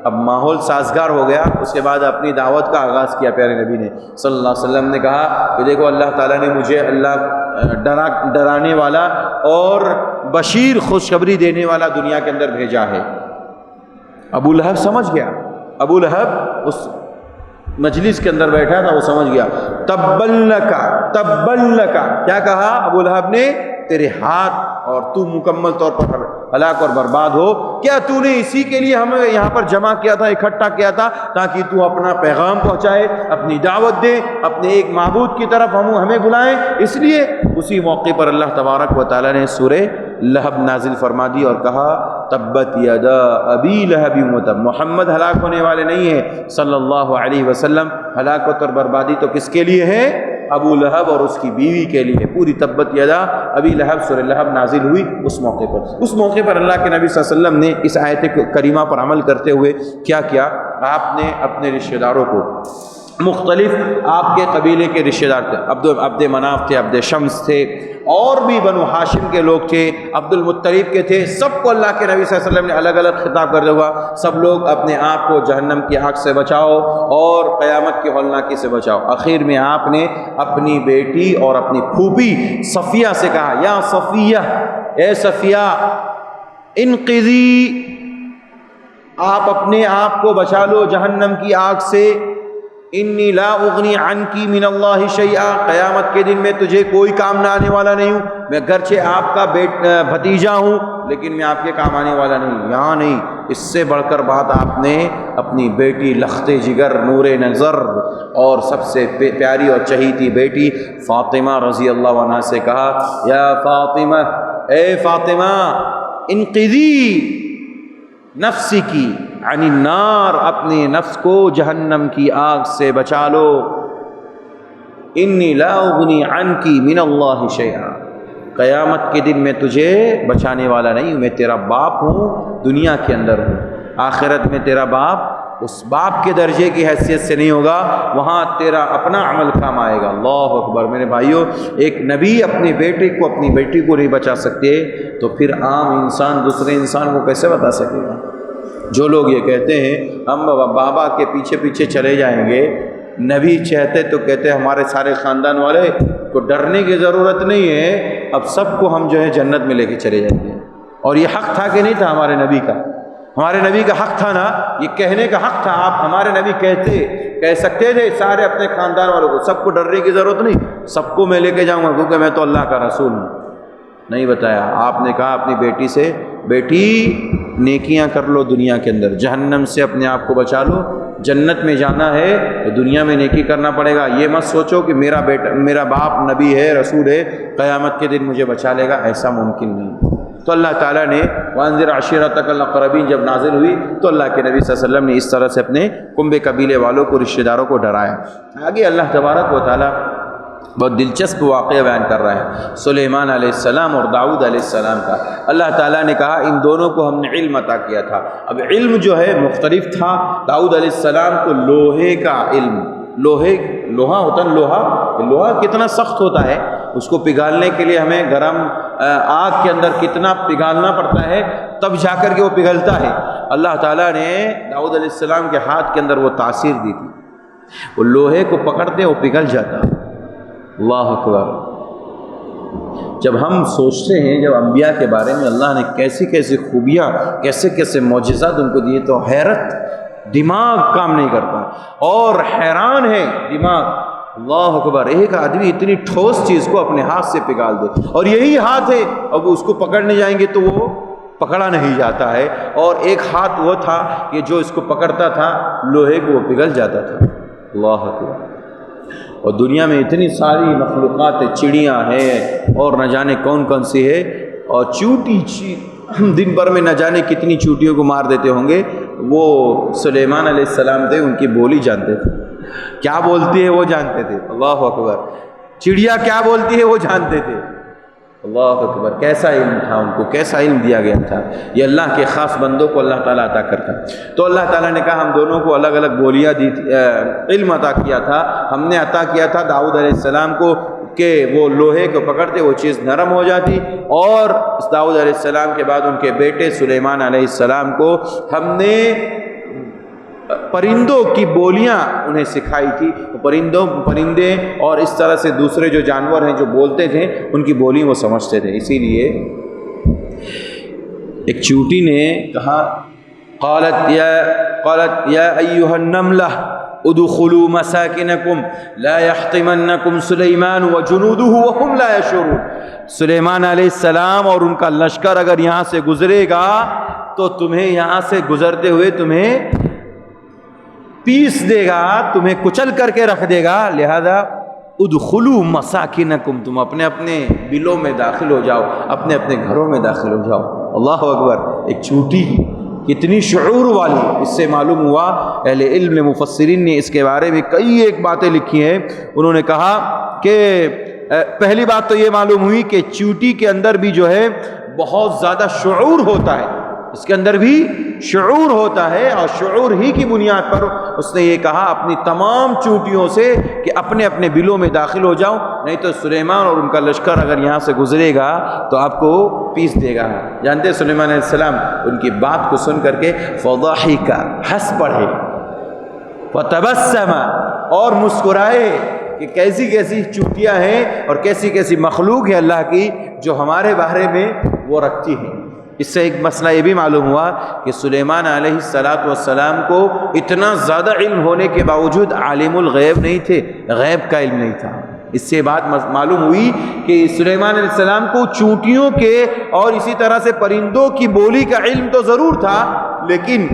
اب ماحول سازگار ہو گیا، اس کے بعد اپنی دعوت کا آغاز کیا۔ پیارے نبی نے صلی اللہ علیہ وسلم نے کہا کہ دیکھو اللہ تعالیٰ نے مجھے ڈرانے والا اور بشیر، خوشخبری دینے والا دنیا کے اندر بھیجا ہے۔ ابو لہب سمجھ گیا، ابو لہب اس مجلس کے اندر بیٹھا تھا، وہ سمجھ گیا۔ تبلکا، تبلکا، کیا کہا ابو لہب نے؟ تیرے ہاتھ اور تو مکمل طور پر ہلاک اور برباد ہو۔ کیا تو نے اسی کے لیے ہمیں یہاں پر جمع کیا تھا، اکٹھا کیا تھا، تاکہ تو اپنا پیغام پہنچائے، اپنی دعوت دے، اپنے ایک معبود کی طرف ہمیں بلائیں؟ اس لیے اسی موقع پر اللہ تبارک و تعالیٰ نے سورہ لہب نازل فرما دی اور کہا تبت یدا ابی لہب وتب، محمد ہلاک ہونے والے نہیں ہیں صلی اللہ علیہ وسلم، ہلاکت اور بربادی تو کس کے لیے ہے؟ ابو لہب اور اس کی بیوی کے لیے۔ پوری تبت یدا ابی لہب سورہ لہب نازل ہوئی اس موقع پر۔ اس موقع پر اللہ کے نبی صلی اللہ علیہ وسلم نے اس آیت کریمہ پر عمل کرتے ہوئے کیا کیا؟ آپ نے اپنے رشتہ داروں کو، مختلف آپ کے قبیلے کے رشتہ دار تھے، عبد مناف تھے، عبد شمس تھے، اور بھی بنو ہاشم کے لوگ تھے، عبد المطلب کے تھے، سب کو اللہ کے نبی صلی اللہ علیہ وسلم نے الگ الگ خطاب کر دیا، سب لوگ اپنے آپ کو جہنم کی آگ سے بچاؤ اور قیامت کی ہولناکی سے بچاؤ۔ آخر میں آپ نے اپنی بیٹی اور اپنی پھوپھی صفیہ سے کہا یا صفیہ، اے صفیہ انقذی، آپ اپنے آپ کو بچا لو جہنم کی آگ سے، انی لا اغنی عنکی من اللہ شیئا، قیامت کے دن میں تجھے کوئی کام نہ آنے والا نہیں ہوں، میں گرچہ آپ کا بھتیجا ہوں لیکن میں آپ کے کام آنے والا نہیں۔ یہاں نہیں، اس سے بڑھ کر بات آپ نے اپنی بیٹی لخت جگر، نور نظر اور سب سے پیاری اور چہیتی بیٹی فاطمہ رضی اللہ عنہا سے کہا یا فاطمہ، اے فاطمہ انقذی نفسی کی عن النار، اپنے نفس کو جہنم کی آگ سے بچا لو، انی لا اغنی عنکی من اللہ شیئا، قیامت کے دن میں تجھے بچانے والا نہیں ہوں، میں تیرا باپ ہوں، دنیا کے اندر ہوں، آخرت میں تیرا باپ اس باپ کے درجے کی حیثیت سے نہیں ہوگا، وہاں تیرا اپنا عمل کام آئے گا۔ اللہ اکبر۔ میرے بھائیوں، ایک نبی اپنے بیٹے کو، اپنی بیٹی کو نہیں بچا سکتے تو پھر عام انسان دوسرے انسان کو کیسے بتا سکے گا؟ جو لوگ یہ کہتے ہیں ہم بابا کے پیچھے پیچھے چلے جائیں گے، نبی چاہتے تو کہتے ہمارے سارے خاندان والے کو ڈرنے کی ضرورت نہیں ہے، اب سب کو ہم جو ہے جنت میں لے کے چلے جائیں گے۔ اور یہ حق تھا کہ نہیں تھا ہمارے نبی کا؟ ہمارے نبی کا حق تھا نا، یہ کہنے کا حق تھا۔ آپ ہمارے نبی کہہ سکتے تھے سارے اپنے خاندان والوں کو، سب کو ڈرنے کی ضرورت نہیں، سب کو میں لے کے جاؤں گا کیونکہ میں تو اللہ کا رسول ہوں۔ نہیں بتایا، آپ نے کہا اپنی بیٹی سے، بیٹی نیکیاں کر لو دنیا کے اندر، جہنم سے اپنے آپ کو بچا لو، جنت میں جانا ہے تو دنیا میں نیکی کرنا پڑے گا۔ یہ مت سوچو کہ میرا باپ نبی ہے، رسول ہے، قیامت کے دن مجھے بچا لے گا، ایسا ممکن نہیں۔ تو اللہ تعالیٰ نے وانذر عشیرتک الاقربین جب نازل ہوئی تو اللہ کے نبی صلی اللہ علیہ وسلم نے اس طرح سے اپنے کنبے قبیلے والوں کو، رشتہ داروں کو ڈرایا۔ آگے اللہ تبارک و تعالیٰ بہت دلچسپ واقعہ بیان کر رہا ہے سلیمان علیہ السلام اور داؤد علیہ السلام کا۔ اللہ تعالیٰ نے کہا ان دونوں کو ہم نے علم عطا کیا تھا۔ اب علم جو ہے مختلف تھا، داؤد علیہ السلام کو لوہے کا علم، لوہا ہوتا ہے، لوہا کتنا سخت ہوتا ہے، اس کو پگھالنے کے لیے ہمیں گرم آگ کے اندر کتنا پگھالنا پڑتا ہے تب جا کر کے وہ پگھلتا ہے۔ اللہ تعالیٰ نے داؤد علیہ السلام کے ہاتھ کے اندر وہ تاثیر دی تھی، وہ لوہے کو پکڑتے وہ پگھل جاتا۔ اللہ اکبر۔ جب ہم سوچتے ہیں جب انبیاء کے بارے میں اللہ نے کیسی کیسی خوبیاں، کیسے کیسے معجزات ان کو دیے تو حیرت، دماغ کام نہیں کرتا اور حیران ہے دماغ۔ اللہ اکبر، ایک آدمی اتنی ٹھوس چیز کو اپنے ہاتھ سے پگھال دے، اور یہی ہاتھ ہے، اب اس کو پکڑنے جائیں گے تو وہ پکڑا نہیں جاتا ہے، اور ایک ہاتھ وہ تھا کہ جو اس کو پکڑتا تھا لوہے کو وہ پگھل جاتا تھا۔ اللہ اکبر۔ اور دنیا میں اتنی ساری مخلوقات ہیں، چڑیاں ہیں اور نہ جانے کون کون سی ہے، اور چوٹی دن بھر میں نہ جانے کتنی چوٹیوں کو مار دیتے ہوں گے۔ وہ سلیمان علیہ السلام تھے، ان کی بولی جانتے تھے، کیا بولتی ہے وہ جانتے تھے۔ اللہ اکبر۔ چڑیا کیا بولتی ہے وہ جانتے تھے۔ اللہ اکبر، کیسا علم تھا ان کو، کیسا علم دیا گیا تھا۔ یہ اللہ کے خاص بندوں کو اللہ تعالیٰ عطا کرتا۔ تو اللہ تعالیٰ نے کہا ہم دونوں کو الگ الگ بولیاں دی، علم عطا کیا تھا، ہم نے عطا کیا تھا داؤد علیہ السلام کو کہ وہ لوہے کو پکڑتے وہ چیز نرم ہو جاتی، اور داؤد علیہ السلام کے بعد ان کے بیٹے سلیمان علیہ السلام کو ہم نے پرندوں کی بولیاں انہیں سکھائی تھی۔ پرندے اور اس طرح سے دوسرے جو جانور ہیں جو بولتے تھے ان کی بولی وہ سمجھتے تھے۔ اسی لیے ایک چیونٹی نے کہا قالت یا ایھا النملہ ادخلوا مساکنکم لا یحطمنکم سلیمان وجنودہ وہم لا یشعرون۔ سلیمان علیہ السلام اور ان کا لشکر اگر یہاں سے گزرے گا تو تمہیں یہاں سے گزرتے ہوئے تمہیں پیس دے گا، تمہیں کچل کر کے رکھ دے گا، لہذا ادخلوا مساکنکم، تم اپنے اپنے بلوں میں داخل ہو جاؤ، اپنے اپنے گھروں میں داخل ہو جاؤ۔ اللہ اکبر۔ ایک چوٹی کتنی شعور والی، اس سے معلوم ہوا، اہل علم مفسرین نے اس کے بارے میں کئی ایک باتیں لکھی ہیں۔ انہوں نے کہا کہ پہلی بات تو یہ معلوم ہوئی کہ چیونٹی کے اندر بھی جو ہے بہت زیادہ شعور ہوتا ہے، اس کے اندر بھی شعور ہوتا ہے، اور شعور ہی کی بنیاد پر اس نے یہ کہا اپنی تمام چونٹیوں سے کہ اپنے اپنے بلوں میں داخل ہو جاؤ، نہیں تو سلیمان اور ان کا لشکر اگر یہاں سے گزرے گا تو آپ کو پیس دے گا۔ جانتے سلیمان علیہ السلام ان کی بات کو سن کر کے فضحک، ہنس پڑے، وتبسم، اور مسکرائے کہ کیسی کیسی چونٹیاں ہیں اور کیسی کیسی مخلوق ہے اللہ کی جو ہمارے بارے میں وہ رکھتی ہیں۔ اس سے ایک مسئلہ یہ بھی معلوم ہوا کہ سلیمان علیہ السلام کو اتنا زیادہ علم ہونے کے باوجود عالم الغیب نہیں تھے، غیب کا علم نہیں تھا۔ اس سے بات معلوم ہوئی کہ سلیمان علیہ السلام کو چونٹیوں کے اور اسی طرح سے پرندوں کی بولی کا علم تو ضرور تھا، لیکن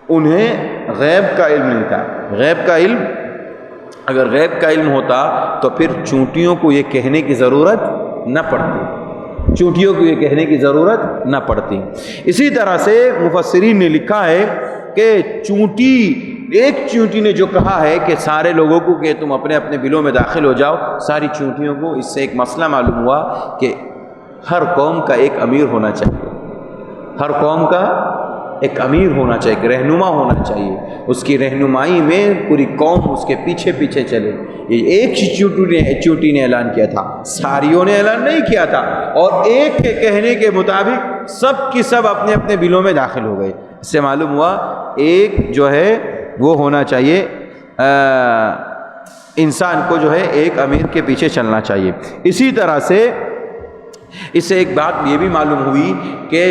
انہیں غیب کا علم نہیں تھا۔ غیب کا علم، اگر غیب کا علم ہوتا تو پھر چونٹیوں کو یہ کہنے کی ضرورت نہ پڑتی، چونٹیوں کو یہ کہنے کی ضرورت نہ پڑتی۔ اسی طرح سے مفسرین نے لکھا ہے کہ ایک چونٹی نے جو کہا ہے کہ سارے لوگوں کو کہ تم اپنے اپنے بلوں میں داخل ہو جاؤ، ساری چونٹیوں کو، اس سے ایک مسئلہ معلوم ہوا کہ ہر قوم کا ایک امیر ہونا چاہیے، ہر قوم کا ایک امیر ہونا چاہیے، ایک رہنما ہونا چاہیے، اس کی رہنمائی میں پوری قوم اس کے پیچھے پیچھے چلے۔ یہ ایک چونٹی نے اعلان کیا تھا، ساریوں نے اعلان نہیں کیا تھا، اور ایک کے کہنے کے مطابق سب کی سب اپنے اپنے بلوں میں داخل ہو گئے۔ اس سے معلوم ہوا ایک جو ہے وہ ہونا چاہیے، انسان کو جو ہے ایک امیر کے پیچھے چلنا چاہیے۔ اسی طرح سے اس سے ایک بات یہ بھی معلوم ہوئی کہ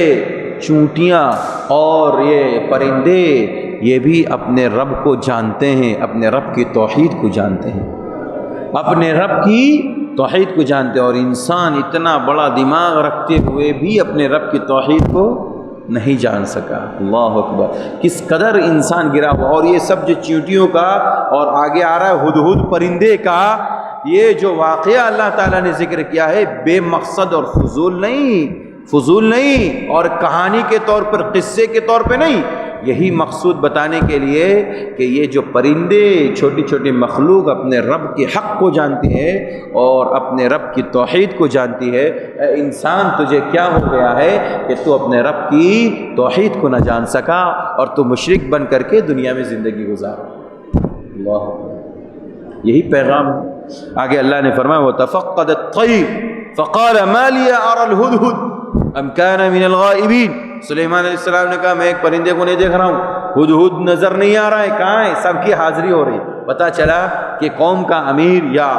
چونٹیاں اور یہ پرندے یہ بھی اپنے رب کو جانتے ہیں، اپنے رب کی توحید کو جانتے ہیں، اپنے رب کی توحید کو جانتے ہیں، اور انسان اتنا بڑا دماغ رکھتے ہوئے بھی اپنے رب کی توحید کو نہیں جان سکا۔ اللہ اکبر، کس قدر انسان گرا ہوا۔ اور یہ سب جو چیونٹیوں کا اور آگے آ رہا ہے ہدہد پرندے کا، یہ جو واقعہ اللہ تعالیٰ نے ذکر کیا ہے بے مقصد اور فضول نہیں اور کہانی کے طور پر، قصے کے طور پہ نہیں، یہی مقصود بتانے کے لیے کہ یہ جو پرندے چھوٹی چھوٹی مخلوق اپنے رب کے حق کو جانتی ہے اور اپنے رب کی توحید کو جانتی ہے، اے انسان تجھے کیا ہو گیا ہے کہ تو اپنے رب کی توحید کو نہ جان سکا اور تو مشرک بن کر کے دنیا میں زندگی گزار۔ اللہ یہی پیغام ہے۔ آگے اللہ نے فرمایا وَتَفَقَّدَ الطَّيْرَ فَقَالَ مَا لِيَ أَرَى الْهُدْهُدْ أَمْ كَانَ مِنَ الْغَائِبِينَ۔ سلیمان علیہ السلام نے کہا میں ایک پرندے کو نہیں دیکھ رہا ہوں، ہدہد نظر نہیں آ رہا ہے، کہاں ہے؟ سب کی حاضری ہو رہی۔ پتہ چلا کہ قوم کا امیر یا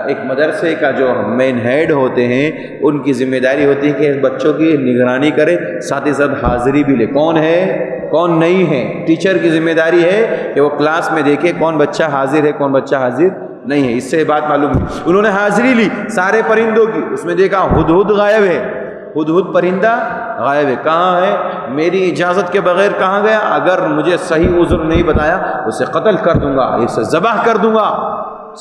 ایک مدرسے کا جو مین ہیڈ ہوتے ہیں ان کی ذمہ داری ہوتی ہے کہ بچوں کی نگرانی کرے، ساتھ ہی ساتھ حاضری بھی لے، کون ہے کون نہیں ہے۔ ٹیچر کی ذمہ داری ہے کہ وہ کلاس میں دیکھے کون بچہ حاضر ہے کون بچہ حاضر نہیں ہے۔ اس سے بات معلوم ہے۔ انہوں نے حاضری لی سارے پرندوں کی، اس میں دیکھا ہدہد غائب ہے، ہدہد پرندہ غائب ہے۔ کہاں ہے؟ میری اجازت کے بغیر کہاں گیا؟ اگر مجھے صحیح عذر نہیں بتایا اسے قتل کر دوں گا، اسے ذبح کر دوں گا۔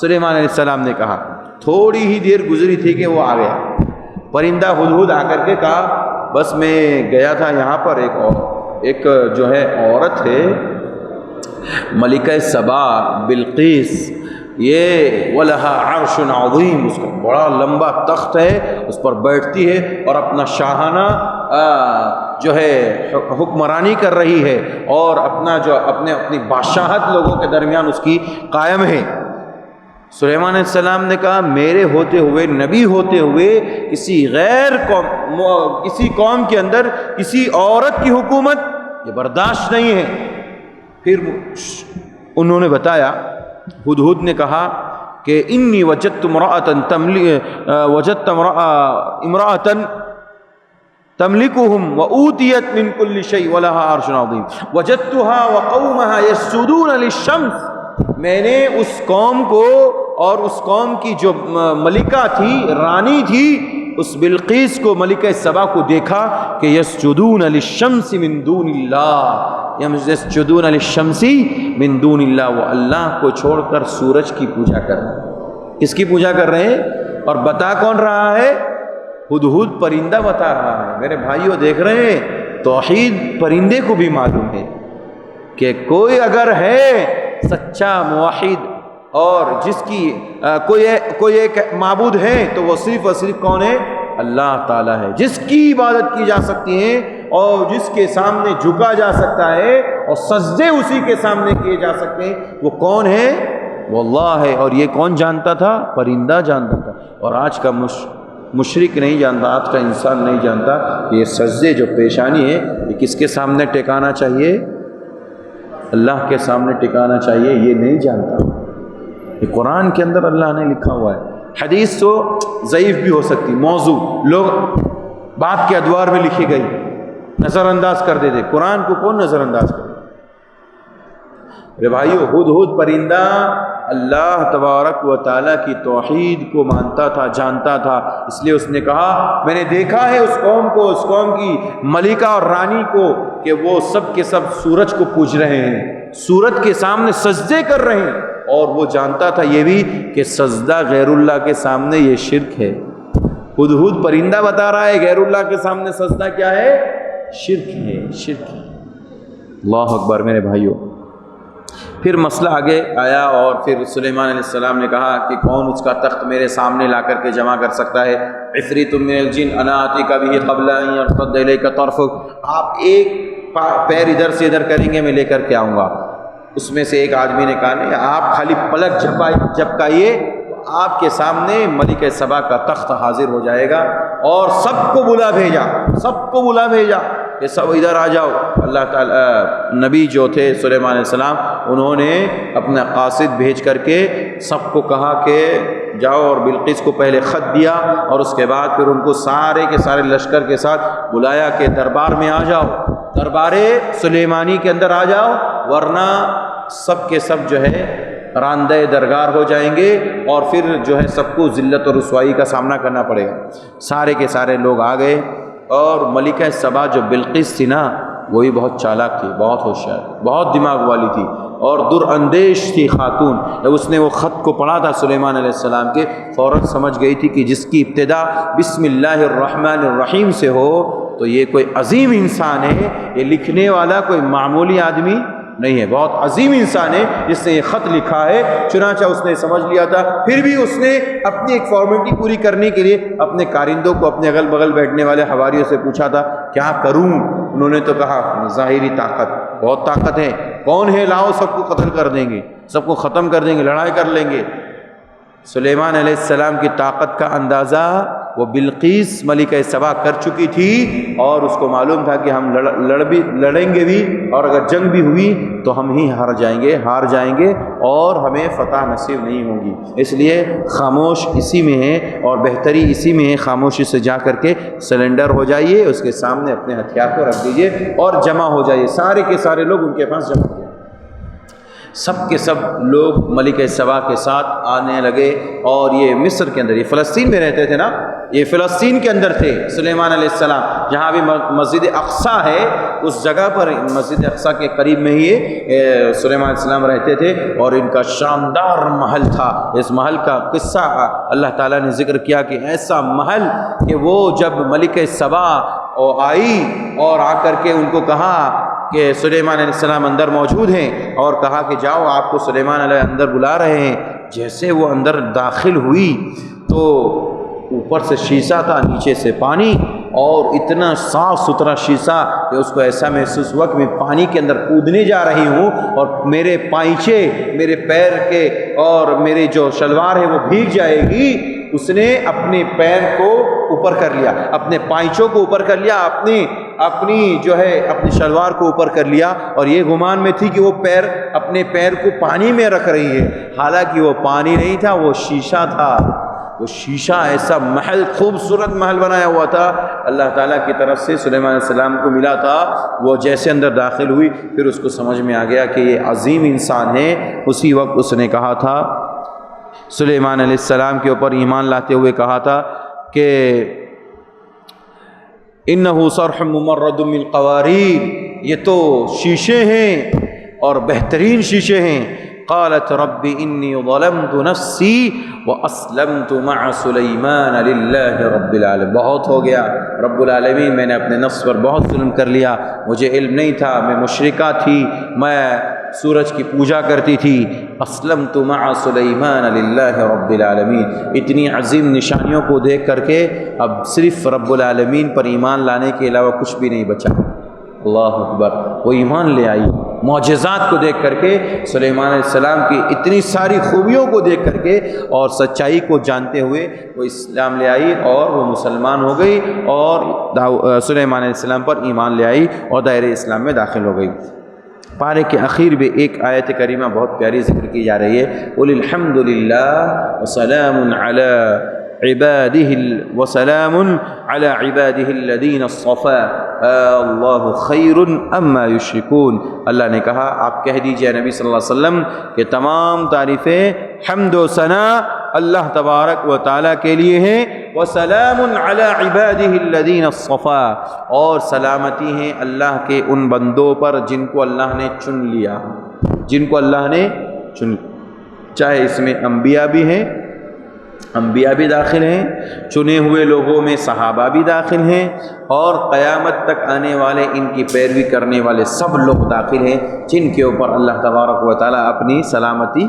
سلیمان علیہ السلام نے کہا، تھوڑی ہی دیر گزری تھی کہ وہ آ گیا پرندہ ہدہد، آ کر کے کہا بس میں گیا تھا یہاں پر ایک جو ہے عورت ہے ملکہ سبا بلقیس، یہ وَلَهَا عَرْشٌ عَظِيمٌ، اس کا بڑا لمبا تخت ہے، اس پر بیٹھتی ہے اور اپنا شاہانہ جو ہے حکمرانی کر رہی ہے، اور اپنی بادشاہت لوگوں کے درمیان اس کی قائم ہے۔ سلیمان علیہ السلام نے کہا میرے ہوتے ہوئے، نبی ہوتے ہوئے، کسی قوم کے اندر کسی عورت کی حکومت یہ برداشت نہیں ہے۔ پھر انہوں نے بتایا، ہدہد نے کہا کہ انی وجدت امرأة تملكهم وأوتيت من كل شيء ولها عرش عظيم وجدتها وقومها يسجدون للشمس۔ میں نے اس قوم کو اور اس قوم کی جو ملکہ تھی، رانی تھی، اس بلقیس کو، ملکہ سبا کو دیکھا کہ یسجدون للشمس من دون اللہ، یسجدون للشمس من دون اللہ، وہ اللہ کو چھوڑ کر سورج کی پوجا کر رہے ہیں۔ کس کی پوجا کر رہے ہیں؟ اور بتا کون رہا ہے؟ ہدہد پرندہ بتا رہا ہے۔ میرے بھائیوں دیکھ رہے ہیں، توحید پرندے کو بھی معلوم ہے کہ کوئی اگر ہے سچا موحد اور جس کی کوئی ایک معبود ہے تو وہ صرف اور صرف کون ہے؟ اللہ تعالیٰ ہے، جس کی عبادت کی جا سکتی ہے اور جس کے سامنے جھکا جا سکتا ہے اور سجدے اسی کے سامنے کیے جا سکتے ہیں، وہ کون ہے؟ وہ اللہ ہے۔ اور یہ کون جانتا تھا؟ پرندہ جانتا تھا۔ اور آج کا مشرک نہیں جانتا، آج کا انسان نہیں جانتا کہ یہ سجدے جو پیشانی ہے یہ کس کے سامنے ٹکانا چاہیے؟ اللہ کے سامنے ٹکانا چاہیے، یہ نہیں جانتا۔ یہ قرآن کے اندر اللہ نے لکھا ہوا ہے۔ حدیث تو ضعیف بھی ہو سکتی، موضوع، لوگ بات کے ادوار میں لکھی گئی، نظر انداز کر دیتے۔ قرآن کو کون نظر انداز کرے؟ میرے بھائیو، ہدہد پرندہ اللہ تبارک و تعالیٰ کی توحید کو مانتا تھا، جانتا تھا، اس لیے اس نے کہا میں نے دیکھا ہے اس قوم کو، اس قوم کی ملکہ اور رانی کو کہ وہ سب کے سب سورج کو پوج رہے ہیں، سورج کے سامنے سجدے کر رہے ہیں، اور وہ جانتا تھا یہ بھی کہ سجدہ غیر اللہ کے سامنے یہ شرک ہے۔ ہدہد پرندہ بتا رہا ہے غیر اللہ کے سامنے سجدہ کیا ہے؟ شرک ہے، شرک ہے۔ اللہ اکبر میرے بھائیو۔ پھر مسئلہ آگے آیا اور پھر سلیمان علیہ السلام نے کہا کہ کون اس کا تخت میرے سامنے لا کر کے جمع کر سکتا ہے؟ عفریت من الجن انا آتیک بہ قبل ان یرتد الیک طرفک، آپ ایک پیر ادھر سے ادھر کریں گے میں لے کر کے آؤں گا۔ اس میں سے ایک آدمی نے کہا نہیں، آپ خالی پلک جھپکائیے، آپ کے سامنے ملکہ سبا کا تخت حاضر ہو جائے گا۔ اور سب کو بلا بھیجا کہ سب ادھر آ جاؤ۔ اللہ تعالیٰ نبی جو تھے سلیمان علیہ السلام، انہوں نے اپنا قاصد بھیج کر کے سب کو کہا کہ جاؤ، اور بلقیس کو پہلے خط دیا اور اس کے بعد پھر ان کو سارے کے سارے لشکر کے ساتھ بلایا کہ دربار میں آ جاؤ، دربار سلیمانی کے اندر آ جاؤ، ورنہ سب کے سب جو ہے راندہ درگار ہو جائیں گے اور پھر جو ہے سب کو ذلت اور رسوائی کا سامنا کرنا پڑے گا۔ سارے کے سارے لوگ آ گئے، اور ملکہ سبا جو بلقیس تھی نا، وہ بھی بہت چالاک تھی، بہت ہوشیار، بہت دماغ والی تھی اور دراندیش تھی خاتون۔ جب اس نے وہ خط کو پڑھا تھا سلیمان علیہ السلام کے، فوراً سمجھ گئی تھی کہ جس کی ابتدا بسم اللہ الرحمن الرحیم سے ہو تو یہ کوئی عظیم انسان ہے، یہ لکھنے والا کوئی معمولی آدمی نہیں ہے، بہت عظیم انسان ہے جس نے یہ خط لکھا ہے۔ چنانچہ اس نے سمجھ لیا تھا، پھر بھی اس نے اپنی ایک فارمیلٹی پوری کرنے کے لیے اپنے کارندوں کو، اپنے اگل بغل بیٹھنے والے حواریوں سے پوچھا تھا کیا کروں؟ انہوں نے تو کہا ظاہری طاقت، بہت طاقت ہے، کون ہے، لاؤ سب کو قتل کر دیں گے، سب کو ختم کر دیں گے، لڑائی کر لیں گے۔ سلیمان علیہ السلام کی طاقت کا اندازہ وہ بلقیس ملکہ سبا کر چکی تھی، اور اس کو معلوم تھا کہ ہم لڑیں گے بھی، اور اگر جنگ بھی ہوئی تو ہم ہی ہار جائیں گے اور ہمیں فتح نصیب نہیں ہوگی۔ اس لیے خاموش اسی میں ہے اور بہتری اسی میں ہے، خاموشی سے جا کر کے سرنڈر ہو جائیے، اس کے سامنے اپنے ہتھیار کو رکھ دیجئے اور جمع ہو جائیے۔ سارے کے سارے لوگ ان کے پاس جمع ہو گئے، سب کے سب لوگ ملکہ سبا کے ساتھ آنے لگے، اور یہ مصر کے اندر، یہ فلسطین میں رہتے تھے نا، یہ فلسطین کے اندر تھے سلیمان علیہ السلام، جہاں بھی مسجد اقصیٰ ہے اس جگہ پر، مسجد اقصیٰ کے قریب میں ہی سلیمان علیہ السلام رہتے تھے، اور ان کا شاندار محل تھا۔ اس محل کا قصہ اللہ تعالیٰ نے ذکر کیا کہ ایسا محل کہ وہ جب ملکہ سبا آئی اور آ کر کے ان کو کہا کہ سلیمان علیہ السلام اندر موجود ہیں، اور کہا کہ جاؤ آپ کو سلیمان علیہ اندر بلا رہے ہیں، جیسے وہ اندر داخل ہوئی تو اوپر سے شیشہ تھا، نیچے سے پانی، اور اتنا صاف ستھرا شیشہ کہ اس کو ایسا محسوس ہوا کہ میں پانی کے اندر کودنے جا رہی ہوں، اور میرے پائچے، میرے پیر کے اور میری جو شلوار ہے وہ بھیگ جائے گی۔ اس نے اپنے پیر کو اوپر کر لیا، اپنے پائچوں کو اوپر کر لیا، اپنی جو ہے اپنی شلوار کو اوپر کر لیا، اور یہ گمان میں تھی کہ وہ اپنے پیر کو پانی میں رکھ رہی ہے، حالانکہ وہ پانی نہیں تھا، وہ شیشہ تھا۔ وہ شیشہ ایسا محل، خوبصورت محل بنایا ہوا تھا، اللہ تعالیٰ کی طرف سے سلیمان علیہ السلام کو ملا تھا۔ وہ جیسے اندر داخل ہوئی، پھر اس کو سمجھ میں آ گیا کہ یہ عظیم انسان ہے۔ اسی وقت اس نے کہا تھا، سلیمان علیہ السلام کے اوپر ایمان لاتے ہوئے کہا تھا کہ انہ صرح ممرد من قواریر، یہ تو شیشے ہیں اور بہترین شیشے ہیں۔ قالت رب انی ظلمت نفسی واسلمت مع سلیمان للہ رب العالمین۔ بہت ہو گیا رب العالمین، میں نے اپنے نفس پر بہت ظلم کر لیا، مجھے علم نہیں تھا، میں مشرکہ تھی، میں سورج کی پوجا کرتی تھی۔ اسلمت مع سلیمان للہ رب العالمین۔ اتنی عظیم نشانیوں کو دیکھ کر کے اب صرف رب العالمین پر ایمان لانے کے علاوہ کچھ بھی نہیں بچا۔ اللہ اکبر، وہ ایمان لے آئی، معجزات کو دیکھ کر کے، سلیمان علیہ السلام کی اتنی ساری خوبیوں کو دیکھ کر کے اور سچائی کو جانتے ہوئے وہ اسلام لے آئی، اور وہ مسلمان ہو گئی، اور سلیمان علیہ السلام پر ایمان لے آئی اور دائرۂ اسلام میں داخل ہو گئی۔ پارے کے اخیر میں ایک آیت کریمہ بہت پیاری ذکر کی جا رہی ہے، قل الحمد للہ وسلام علی وسلام علی عباده الذین اصطفى اللہ خیر اما یشرکون۔ اللہ نے کہا آپ کہہ دیجئے نبی صلی اللہ علیہ وسلم کہ تمام تعریفیں، حمد و ثنا اللہ تبارک و تعالیٰ کے لیے ہیں، وسلام علی عباده الذین اصطفى، اور سلامتی ہیں اللہ کے ان بندوں پر جن کو اللہ نے چن لیا، جن کو اللہ نے چن، چاہے اس میں انبیاء بھی ہیں، انبیاء بھی داخل ہیں، چنے ہوئے لوگوں میں صحابہ بھی داخل ہیں، اور قیامت تک آنے والے ان کی پیروی کرنے والے سب لوگ داخل ہیں جن کے اوپر اللہ تبارک و تعالیٰ اپنی سلامتی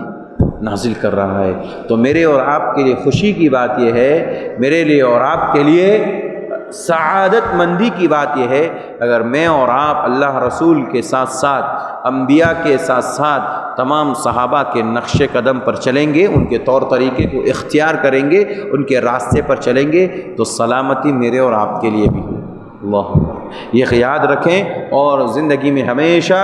نازل کر رہا ہے۔ تو میرے اور آپ کے لیے خوشی کی بات یہ ہے، میرے لیے اور آپ کے لیے سعادت مندی کی بات یہ ہے، اگر میں اور آپ اللہ رسول کے ساتھ ساتھ، انبیاء کے ساتھ ساتھ تمام صحابہ کے نقش قدم پر چلیں گے، ان کے طور طریقے کو اختیار کریں گے، ان کے راستے پر چلیں گے، تو سلامتی میرے اور آپ کے لیے بھی ہے۔ اللہ یہ یاد رکھیں، اور زندگی میں ہمیشہ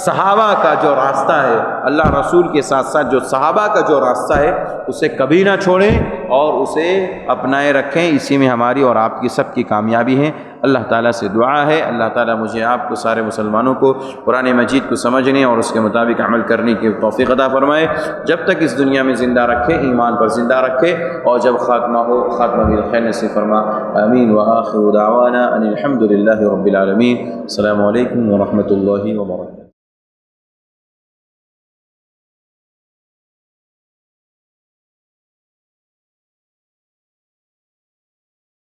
صحابہ کا جو راستہ ہے، اللہ رسول کے ساتھ ساتھ جو صحابہ کا جو راستہ ہے، اسے کبھی نہ چھوڑیں اور اسے اپنائے رکھیں، اسی میں ہماری اور آپ کی سب کی کامیابی ہے۔ اللہ تعالیٰ سے دعا ہے اللہ تعالیٰ مجھے آپ کو سارے مسلمانوں کو قرآن مجید کو سمجھنے اور اس کے مطابق عمل کرنے کی توفیق عطا فرمائے، جب تک اس دنیا میں زندہ رکھے، ایمان پر زندہ رکھے، اور جب خاتمہ ہو خاتمہ بالخیر نصیب فرما۔ آمین وآخر دعوانا ان الحمد للہ رب العالمین۔ السلام علیکم ورحمۃ اللہ وبرکاتہ۔